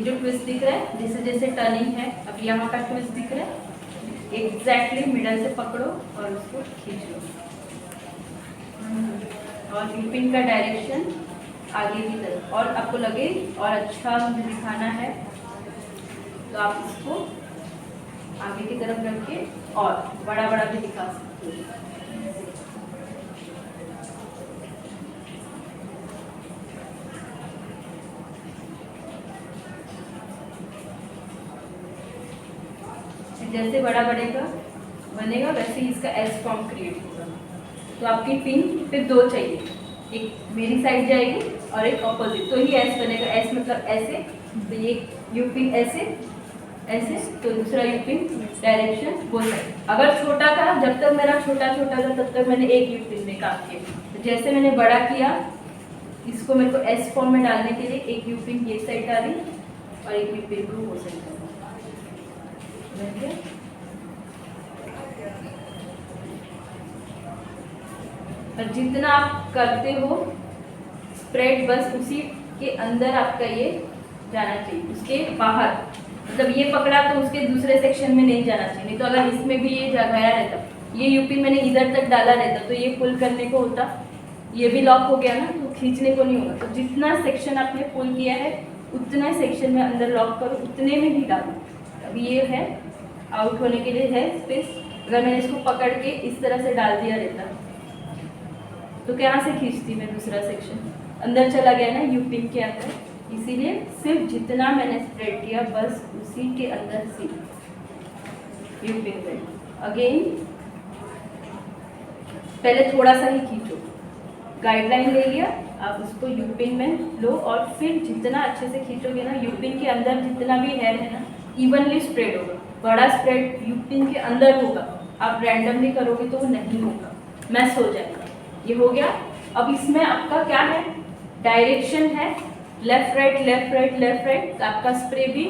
जो ट्विस्ट दिख रहा है, जैसे जैसे टर्निंग है, अब यहाँ का ट्विस्ट दिख रहा है, एग्जैक्टली मिडल से पकड़ो और उसको खींच लो, और यूपिन का डायरेक्शन आगे की तरफ, और आपको लगे और अच्छा मुझे दिखाना है तो आप इसको आगे की तरफ रख के और बड़ा बड़ा भी दिखा सकते हो। जैसे बड़ा बनेगा वैसे ही इसका एस फॉर्म क्रिएट होगा। तो आपकी पिन फिर दो चाहिए, एक मेरी साइड जाएगी और एक अपोजिट, तो ही एस बनेगा। एस मतलब ऐसे, तो ये यूपिन ऐसे ऐसे, तो दूसरा यूपिन डायरेक्शन वो साइड। अगर छोटा था, जब तक मेरा छोटा था तब तक मैंने एक यूपिन में काम किया, तो जैसे मैंने बड़ा किया इसको मेरे को एस फॉर्म में डालने के लिए एक यूपिन ये साइड डाली और एक यूपिन को वो साइड डाली। और जितना आप करते हो स्प्रेड, बस उसी के अंदर आपका ये जाना चाहिए, उसके बाहर। मतलब ये पकड़ा तो उसके दूसरे सेक्शन में नहीं जाना चाहिए, नहीं तो अगर इसमें भी ये गया रहता, ये यूपी मैंने इधर तक डाला रहता तो ये पुल करने को होता, ये भी लॉक हो गया ना, तो खींचने को नहीं होगा। तो जितना सेक्शन आपने पुल किया है उतना सेक्शन में अंदर लॉक करो, उतने में ही डालो। अब ये है आउट होने के लिए है स्पेस। अगर मैंने इसको पकड़ के इस तरह से डाल दिया रहता तो कहाँ से खींचती मैं दूसरा सेक्शन, अंदर चला गया ना यूपिन के अंदर। इसीलिए सिर्फ जितना मैंने स्प्रेड किया बस उसी के अंदर से यूपिन में। अगेन पहले थोड़ा सा ही खींचो, गाइडलाइन ले लिया, आप उसको यूपिन में लो और फिर जितना अच्छे से खींचोगे ना, यूपिन के अंदर जितना भी हेयर है ना इवनली स्प्रेड होगा। बड़ा स्प्रेड यूपिन के अंदर होगा, आप रैंडमली करोगे तो वो नहीं होगा, मैस हो जाएगा। ये हो गया। अब इसमें आपका क्या है, डायरेक्शन है left right left right left right, तो आपका स्प्रे भी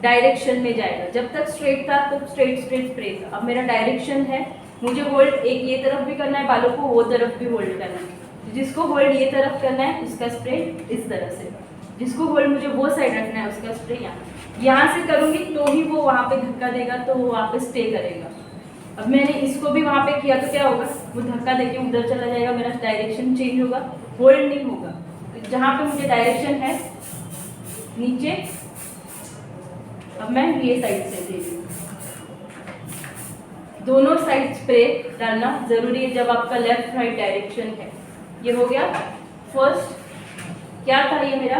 डायरेक्शन में जाएगा। जब तक स्ट्रेट था तो स्ट्रेट स्ट्रेट स्प्रे था। अब मेरा डायरेक्शन है, मुझे होल्ड एक ये तरफ भी करना है बालों को, वो तरफ भी होल्ड करना है। जिसको होल्ड ये तरफ करना है उसका स्प्रे इस तरह से, जिसको होल्ड मुझे वो साइड रखना है उसका स्प्रे यहाँ से करूँगी तो ही वो वहाँ पे धक्का देगा, तो वो वहाँ पे स्टे करेगा। अब मैंने इसको भी वहाँ पे किया तो क्या होगा, वो धक्का देके उधर चला जाएगा, मेरा डायरेक्शन चेंज होगा, होल्ड नहीं होगा। तो जहाँ पे मुझे डायरेक्शन है नीचे, अब मैं ये साइड से दे रही हूँ। दोनों साइड स्प्रे डालना जरूरी है जब आपका लेफ्ट राइट डायरेक्शन है। ये हो गया फर्स्ट। क्या था ये मेरा,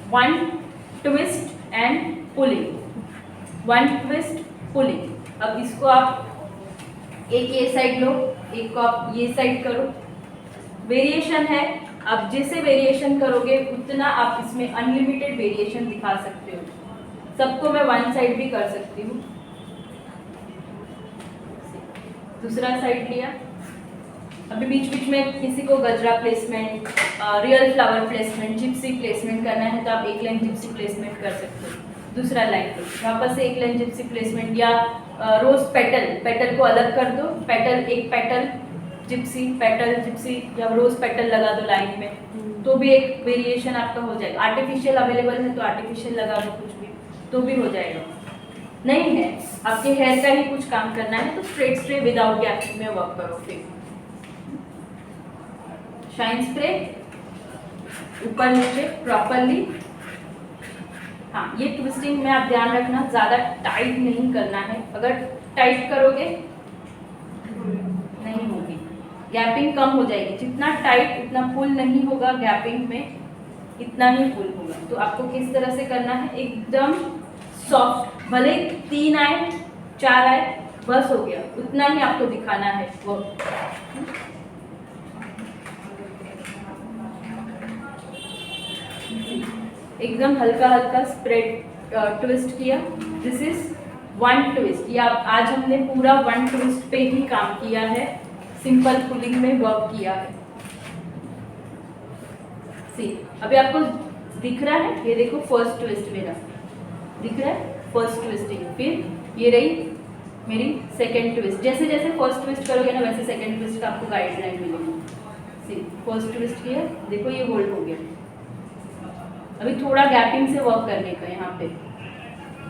one twist and pulling, one twist pulling. अब इसको आप एक ये साइड लो, एक को आप ये साइड करो। वेरिएशन है, आप जैसे वेरिएशन करोगे उतना आप इसमें अनलिमिटेड वेरिएशन दिखा सकते हो। सबको मैं वन साइड भी कर सकती हूँ। दूसरा साइड लिया, अभी बीच बीच में किसी को गजरा placement, real flower placement, Gypsy placement करना है तो आप एक लाइन जिप्सी प्लेसमेंट कर सकते हो। दूसरा लाइन पे वापस से एक लाइन जिप्सी प्लेसमेंट, या रोज पेटल को अलग कर दो, पेटल एक पेटल जिप्सी, पेटल जिप्सी, या रोज पेटल लगा दो लाइन में, तो भी एक वेरिएशन आपका हो जाएगा। आर्टिफिशियल अवेलेबल है तो आर्टिफिशियल लगा दो कुछ भी, तो भी हो जाएगा। नहीं है आपके हेयर का ही कुछ काम करना है तो स्ट्रेट स्प्रे विदाउट गैप में वर्क करो। फिर शाइन स्प्रे ऊपर नीचे प्रॉपरली। हाँ, ये ट्विस्टिंग में आप ध्यान रखना, ज़्यादा टाइट नहीं करना है। अगर टाइट करोगे नहीं होगी, गैपिंग कम हो जाएगी। जितना टाइट उतना पुल नहीं होगा, गैपिंग में इतना ही पुल होगा। तो आपको किस तरह से करना है, एकदम सॉफ्ट, भले 3 आए 4 आए बस हो गया, उतना ही आपको दिखाना है वो। एकदम हल्का हल्का स्प्रेड ट्विस्ट किया। This is one twist. या आज हमने पूरा वन ट्विस्ट पे ही काम किया है, सिंपल पुलिंग में वर्क किया है। सी अभी आपको दिख रहा है, ये देखो फर्स्ट ट्विस्ट मेरा दिख रहा है, फर्स्ट ट्विस्टिंग। फिर ये रही मेरी सेकेंड ट्विस्ट। जैसे जैसे फर्स्ट ट्विस्ट करोगे ना वैसे सेकेंड ट्विस्ट का आपको गाइडलाइन मिलेगी। सी फर्स्ट ट्विस्ट किया, देखो ये होल्ड हो गया। अभी थोड़ा गैपिंग से वर्क करने का यहाँ पे।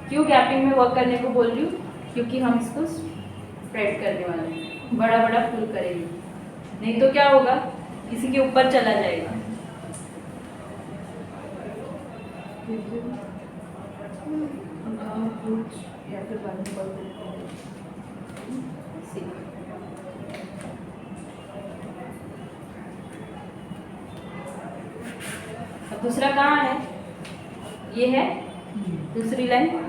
क्यों गैपिंग में वर्क करने को बोल रही हूँ? क्योंकि हम इसको स्प्रेड करने वाले हैं, बड़ा बड़ा फुल करेंगे, नहीं तो क्या होगा, किसी के ऊपर चला जाएगा। अब दूसरा कहाँ है? ये है दूसरी लाइन।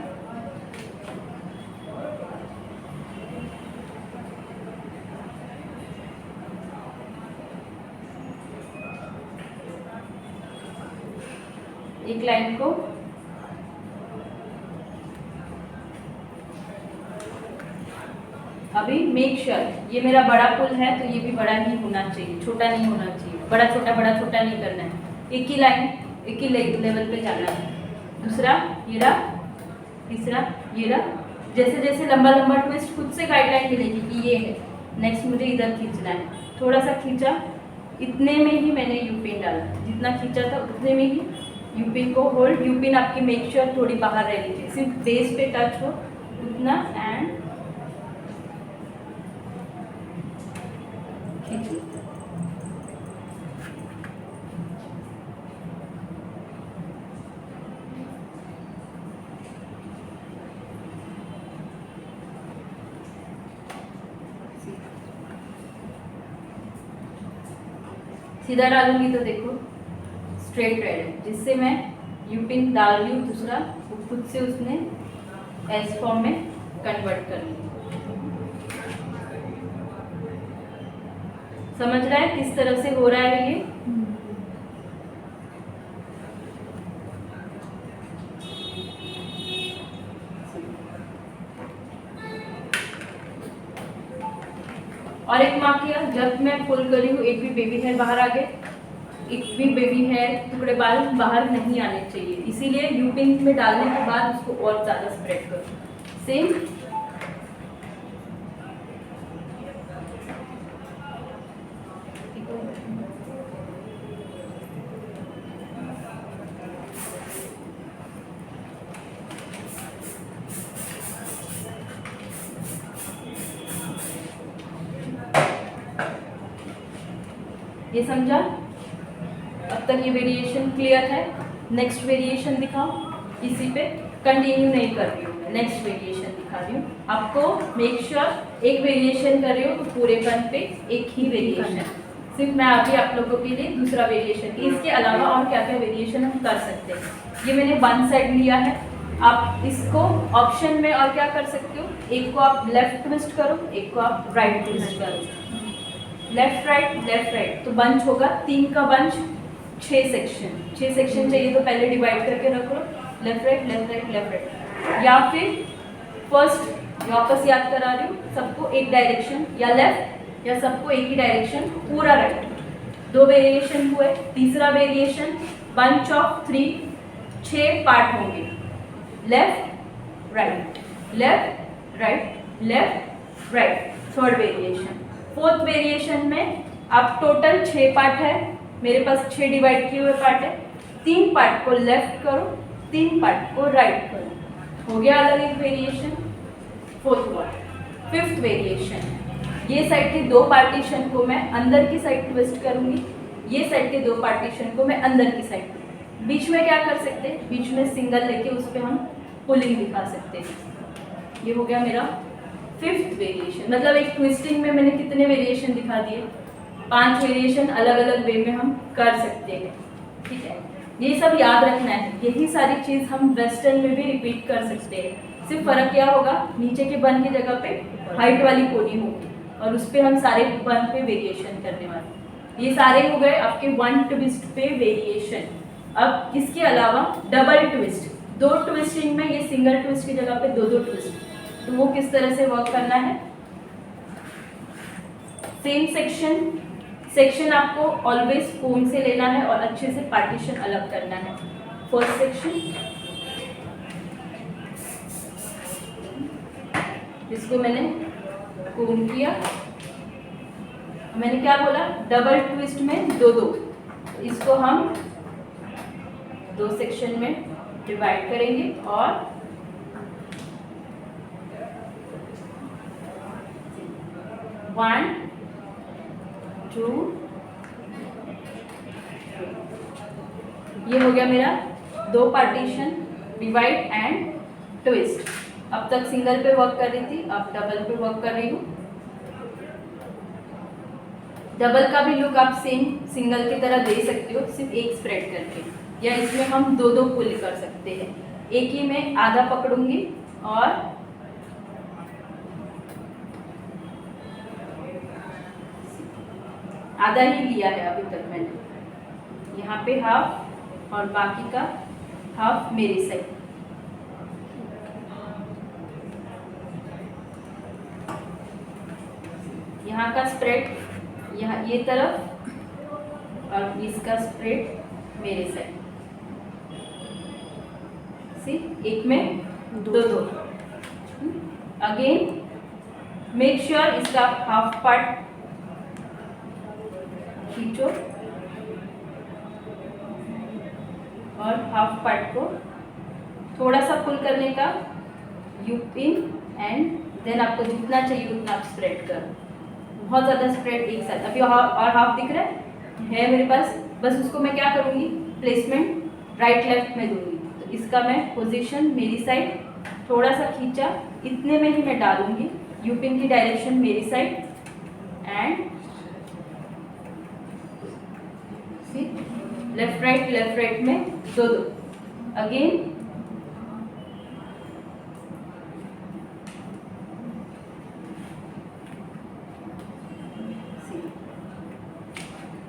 एक लाइन को अभी मेक श्योर, ये मेरा बड़ा पुल है तो ये भी बड़ा ही होना चाहिए, छोटा नहीं होना चाहिए। बड़ा छोटा नहीं करना है, एक ही लाइन एक ही लेवल पे जाना है। दूसरा ये रहा, तीसरा ये रहा। जैसे जैसे लंबा लंबा ट्विस्ट खुद से गाइडलाइन मिलेगी कि ये है, नेक्स्ट मुझे इधर खींचना है। थोड़ा सा खींचा, इतने में ही मैंने यूपिन डाला, जितना खींचा था उतने में ही यूपिन को होल्ड। यूपिन आपकी मेक श्योर थोड़ी बाहर रहनी चाहिए, सिर्फ बेस पे टच हो उतना, एंड खींचो। सीधा डालूंगी तो देखो स्ट्रेट रेड है, जिससे मैं यूपिन डाल रही हूँ दूसरा, वो खुद से उसने एस फॉर्म में कन्वर्ट कर लिया। समझ रहा है किस तरह से हो रहा है ये? और एक मार्क किया, जब मैं पुल करी हूँ एक भी बेबी हेयर बाहर आ गए, एक भी बेबी हेयर टुकड़े बाल बाहर नहीं आने चाहिए, इसीलिए यूपिन में डालने के बाद उसको और ज़्यादा स्प्रेड करो। सेम ये समझा? अब तक ये वेरिएशन क्लियर है? नेक्स्ट वेरिएशन दिखाओ। इसी पे कंटिन्यू नहीं कर रही हूँ मैं, नेक्स्ट वेरिएशन दिखा रही हूँ आपको। मेक श्योर एक वेरिएशन कर रही हूँ तो पूरे बन पे एक ही वेरिएशन, सिर्फ मैं अभी आप लोगों के लिए दूसरा वेरिएशन की, इसके अलावा और क्या क्या वेरिएशन हम कर सकते हैं। ये मैंने वन साइड लिया है, आप इसको ऑप्शन में और क्या कर सकते हो, एक को आप लेफ्ट ट्विस्ट करो, एक को आप राइट ट्विस्ट करो। लेफ्ट राइट तो बंच होगा, 3 का बंच 6 सेक्शन चाहिए तो पहले डिवाइड करके रखो, लेफ्ट राइट। या फिर फर्स्ट वापस याद करा रही हूँ सबको, एक डायरेक्शन या लेफ्ट या सबको एक ही डायरेक्शन पूरा राइट। 2 वेरिएशन हुए। तीसरा वेरिएशन बंच ऑफ 3, 6 पार्ट होंगे, left right. Third variation. Fourth variation में आप टोटल 6 पार्ट है, मेरे पास 6 डिवाइड किए हुए पार्ट है, 3 पार्ट को लेफ्ट करो, 3 पार्ट को राइट करो, हो गया अलग एक variation. Fourth one. Fifth variation, ये साइड के 2 पार्टीशन को मैं अंदर की साइड ट्विस्ट करूंगी, ये साइड के 2 पार्टीशन को मैं अंदर की साइड। बीच में क्या कर सकते हैं, बीच में सिंगल लेके उस पर हम पुलिंग दिखा सकते हैं। ये हो गया मेरा फिफ्थ वेरिएशन। मतलब एक ट्विस्टिंग में मैंने कितने वेरिएशन दिखा दिए, 5 वेरिएशन अलग अलग वे में हम कर सकते हैं। ठीक है, ये सब याद रखना है। यही सारी चीज़ हम वेस्टर्न में भी रिपीट कर सकते हैं, सिर्फ फ़र्क क्या होगा, नीचे के बन की जगह पे हाइट वाली कोडी होगी और उस पर हम सारे बन पे वेरिएशन करने वाले। ये सारे हो गए आपके 1 ट्विस्ट पे वेरिएशन। अब इसके अलावा डबल ट्विस्ट, 2 ट्विस्टिंग में ये सिंगल ट्विस्ट की जगह पे 2 ट्विस्ट, तो वो किस तरह से वर्क करना है। सेम सेक्शन आपको ऑलवेज कोन से लेना है और अच्छे से पार्टीशन अलग करना है। फर्स्ट सेक्शन जिसको मैंने कोन किया, मैंने क्या बोला, डबल ट्विस्ट में 2, इसको हम 2 सेक्शन में डिवाइड करेंगे और वन टू ये हो गया मेरा 2 पार्टीशन, डिवाइड एंड ट्विस्ट। अब तक सिंगल पे वर्क कर रही थी, अब डबल पे वर्क कर रही हूँ। डबल का भी लुक आप सेम सिंगल की तरह दे सकते हो, सिर्फ एक स्प्रेड करके, या इसमें हम 2-2 पुल कर सकते हैं। एक ही में आधा पकड़ूंगी और आधा ही लिया है अभी तक मैंने, यहाँ पे हाफ और बाकी का हाफ मेरी साइड। यहाँ का स्प्रेड यहाँ ये तरफ और इसका स्प्रेड मेरे साइड। सी एक में 2-2। अगेन मेक श्योर इसका हाफ पार्ट खींचो और हाफ पार्ट को थोड़ा सा पुल करने का, यू पिन एंड देन आपको जितना चाहिए उतना आप स्प्रेड करो। बहुत ज़्यादा स्प्रेड एक साथ, अभी और हाफ दिख रहा है मेरे पास, बस उसको मैं क्या करूँगी, प्लेसमेंट राइट लेफ्ट में दूंगी। तो इसका मैं पोजीशन मेरी साइड थोड़ा सा खींचा, इतने में ही मैं डालूंगी, यूपिन की डायरेक्शन मेरी साइड एंड लेफ्ट राइट में 2-2। अगेन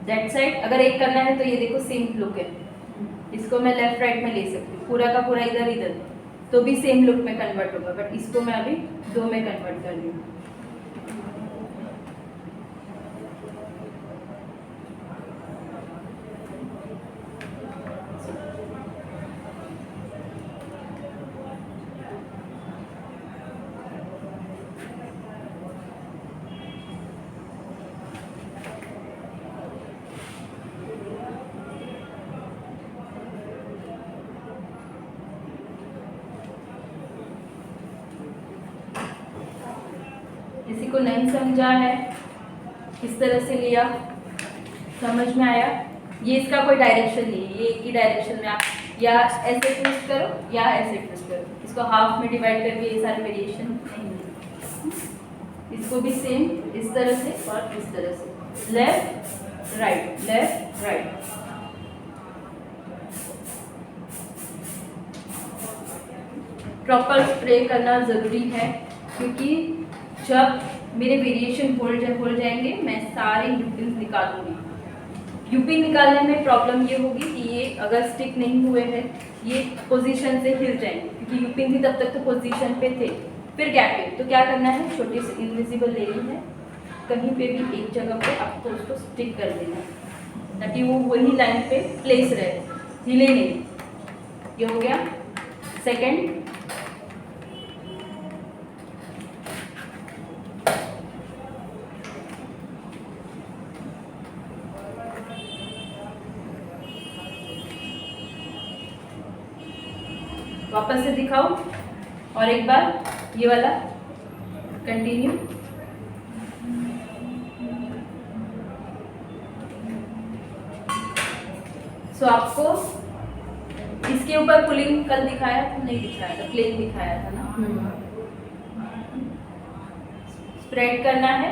दैट साइड अगर एक करना है तो ये देखो सेम लुक है, इसको मैं लेफ्ट राइट में ले सकती हूँ, पूरा का पूरा इधर इधर तो भी सेम लुक में कन्वर्ट होगा, बट इसको मैं अभी 2 में कन्वर्ट कर रही हूँ। किसी को नहीं समझा है, किस तरह से लिया, समझ में आया? ये इसका कोई डायरेक्शन नहीं है, ये एक ही डायरेक्शन में आप या ऐसे ट्विस्ट करो या ऐसे ट्विस्ट करो, इसको हाफ में डिवाइड करके ये सारे वेरिएशन नहीं है। इसको भी सेम इस तरह से और इस तरह से, लेफ्ट राइट। प्रॉपर स्प्रे करना ज़रूरी है, क्योंकि जब मेरे वेरिएशन हो जाएंगे मैं सारे यूपिन निकालूंगी। यूपिन निकालने में प्रॉब्लम ये होगी कि ये अगर स्टिक नहीं हुए हैं ये पोजीशन से हिल जाएंगे, क्योंकि यूपिन थी तब तक तो पोजीशन पे थे, फिर गैप पे। तो क्या करना है, छोटी सी इनविजिबल लेनी है, कहीं पे भी एक जगह पे आपको उसको स्टिक कर देना है ताकि वो वही लाइन पे प्लेस रहे, हिले नहीं। ये हो गया सेकेंड। वापस से दिखाओ और एक बार ये वाला कंटिन्यू। सो आपको इसके ऊपर पुलिंग कल दिखाया था, नहीं दिखाया था, प्लेन दिखाया था ना। स्प्रेड करना है,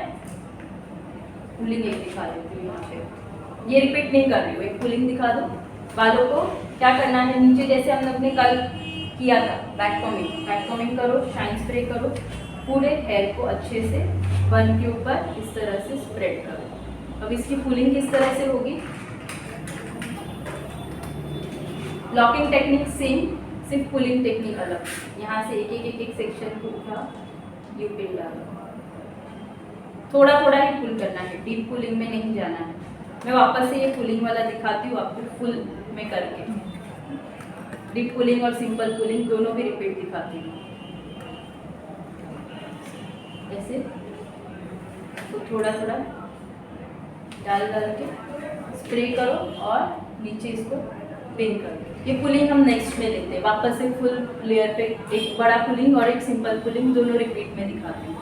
पुलिंग एक दिखा देती हूँ यहाँ पे, ये रिपीट नहीं कर रही हूँ, एक पुलिंग दिखा दो। बालों को क्या करना है, नीचे जैसे हमने अपने कल किया था बैक कॉमिंग करो, शाइन स्प्रे करो, पूरे हेयर को अच्छे से बन के ऊपर इस तरह से स्प्रेड करो। अब इसकी पुलिंग किस तरह से होगी, लॉकिंग टेक्निक सेम, सिर्फ पुलिंग टेक्निक अलग। यहाँ से एक सेक्शन को उठा, यू पिन डालो, थोड़ा थोड़ा ही पुल करना है, डीप पुलिंग में नहीं जाना है। मैं वापस से ये पुलिंग वाला दिखाती हूँ आपको फुल में करके, डीप पुलिंग और सिंपल पुलिंग दोनों भी रिपीट दिखाती हूँ। ऐसे तो थोड़ा थोड़ा डाल के स्प्रे करो और नीचे इसको पिन कर दो। ये पुलिंग हम नेक्स्ट में लेते हैं, वापस से फुल लेयर पे एक बड़ा पुलिंग और एक सिंपल पुलिंग दोनों रिपीट में दिखाते हैं।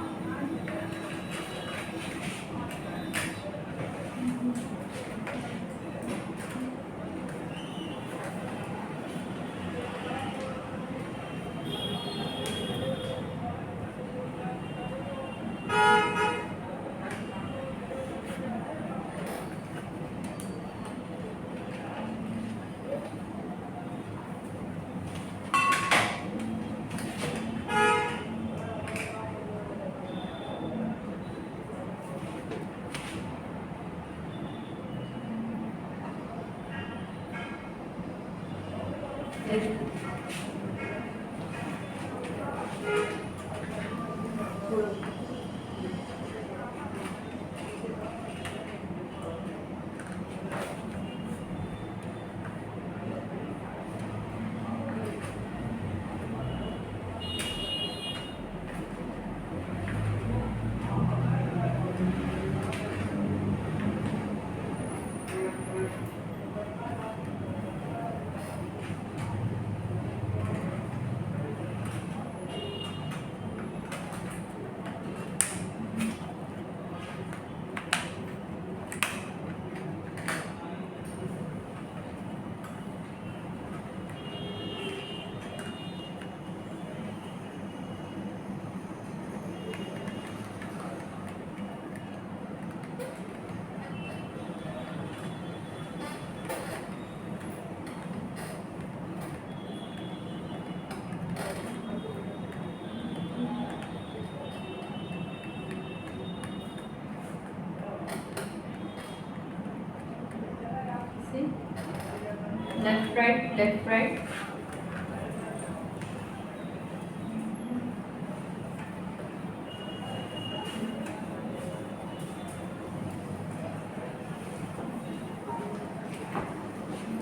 Left right left right.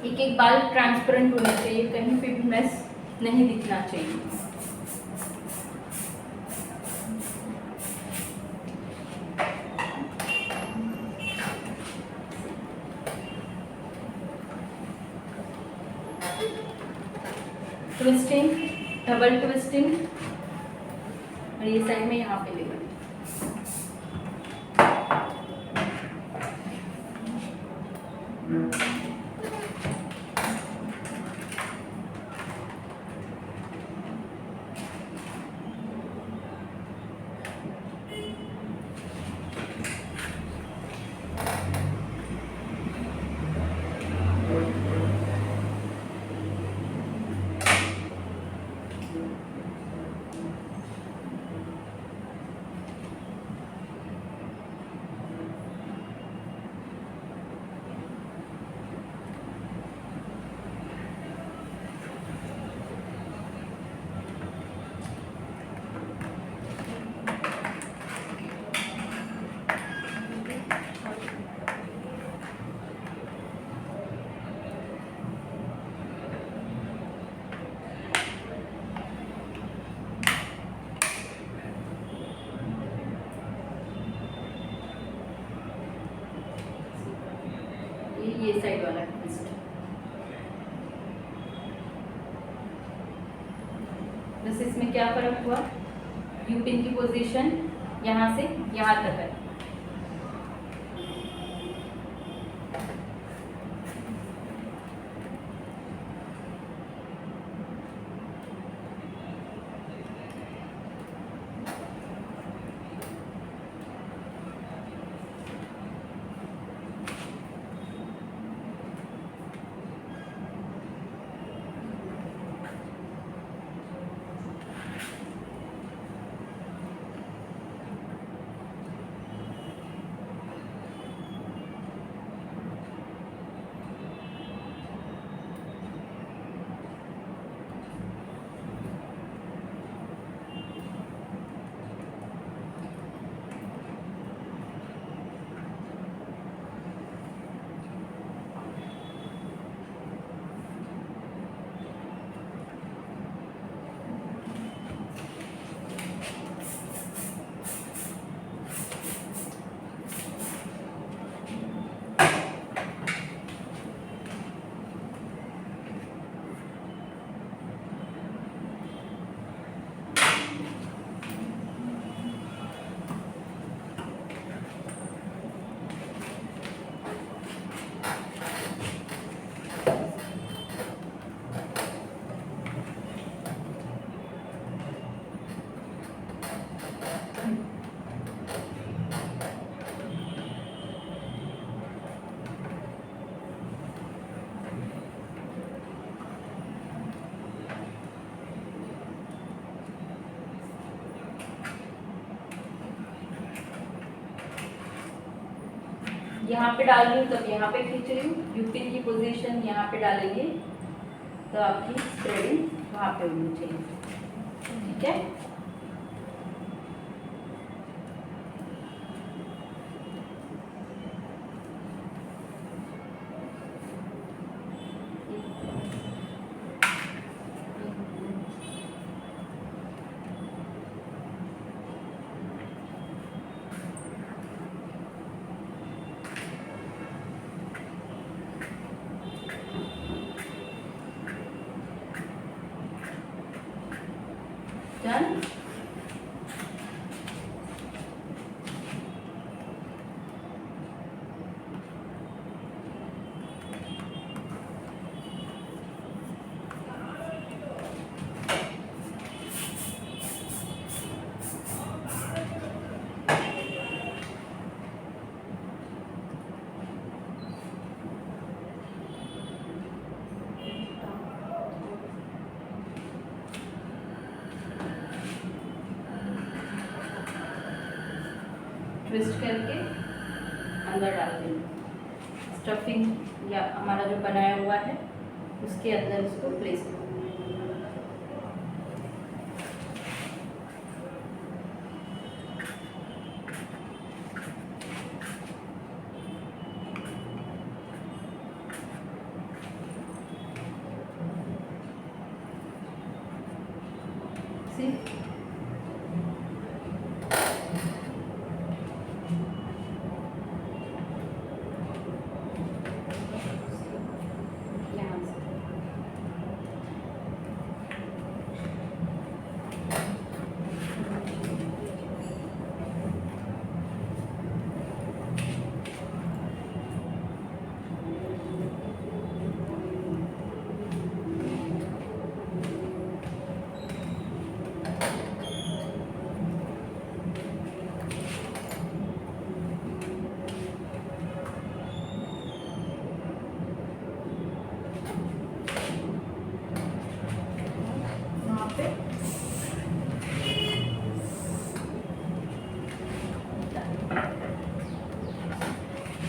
एक एक बाल ट्रांसपेरेंट होने चाहिए, कहीं पे भी मेस नहीं दिखना चाहिए। ट्विस्टिंग, डबल ट्विस्टिंग, और ये साइड में यहाँ पे लेगा। ये साइड वाला ट्विस्ट। बस इसमें क्या फर्क हुआ, यू पिन की पोजीशन यहाँ से यहाँ तक है। यहाँ पे डाल रही हूँ तब यहाँ पे खींच रही हूँ, यूपिन की पोजीशन यहाँ पे डालेंगे तो आपकी स्प्रेडिंग वहाँ पे होनी चाहिए, ठीक है। Done? ट्विस्ट करके अंदर डाल देंगे, स्टफिंग या हमारा जो बनाया हुआ है उसके अंदर इसको प्लेस करेंगे। See?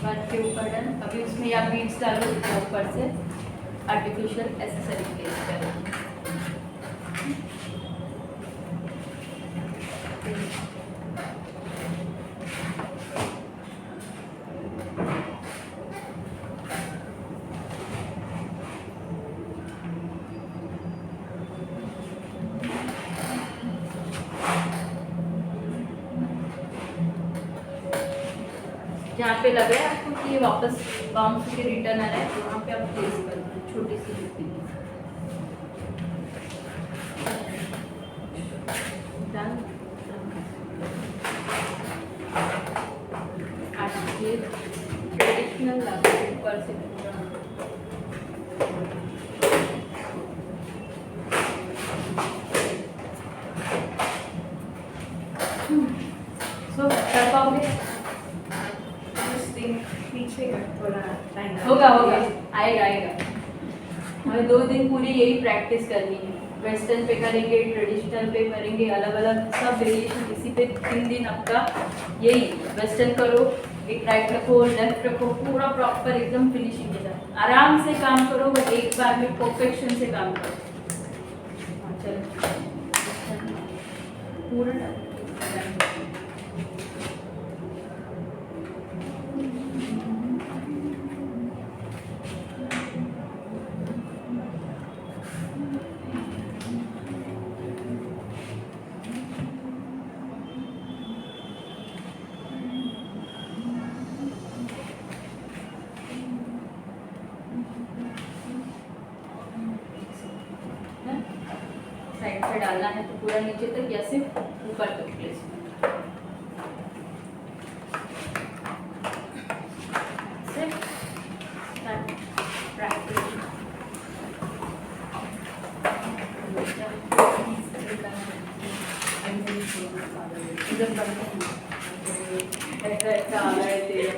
वर्क के ऊपर डन। अभी उसमें या बीड्स डालो ऊपर से आर्टिफिशियल एसेसरी प्लेस करें। जहाँ पे लग रहा है आपको कि ये वापस बाउंस के रिटर्न आ रहा है तो वहाँ पे आप प्लेस कर दो छोटी सी जुती। डन। आज ये ट्रेडिशनल लगा ऊपर से सो कर पाओगे? पीछे का थोड़ा टाइम होगा आएगा हमें 2 दिन पूरी यही प्रैक्टिस करनी है। वेस्टर्न पे करेंगे, ट्रेडिशनल पे करेंगे, अलग अलग सब वेरिएशन इसी पे 3 दिन आपका यही। वेस्टर्न करो, एक राइट रखो, लेफ्ट रखो, पूरा प्रॉपर एकदम फिनिशिंग के साथ आराम से काम करो, बट एक बार में परफेक्शन से काम करो। चलो पूरा साइड पे डालना है तो पूरा नीचे तक या सिर्फ ऊपर तक प्लेस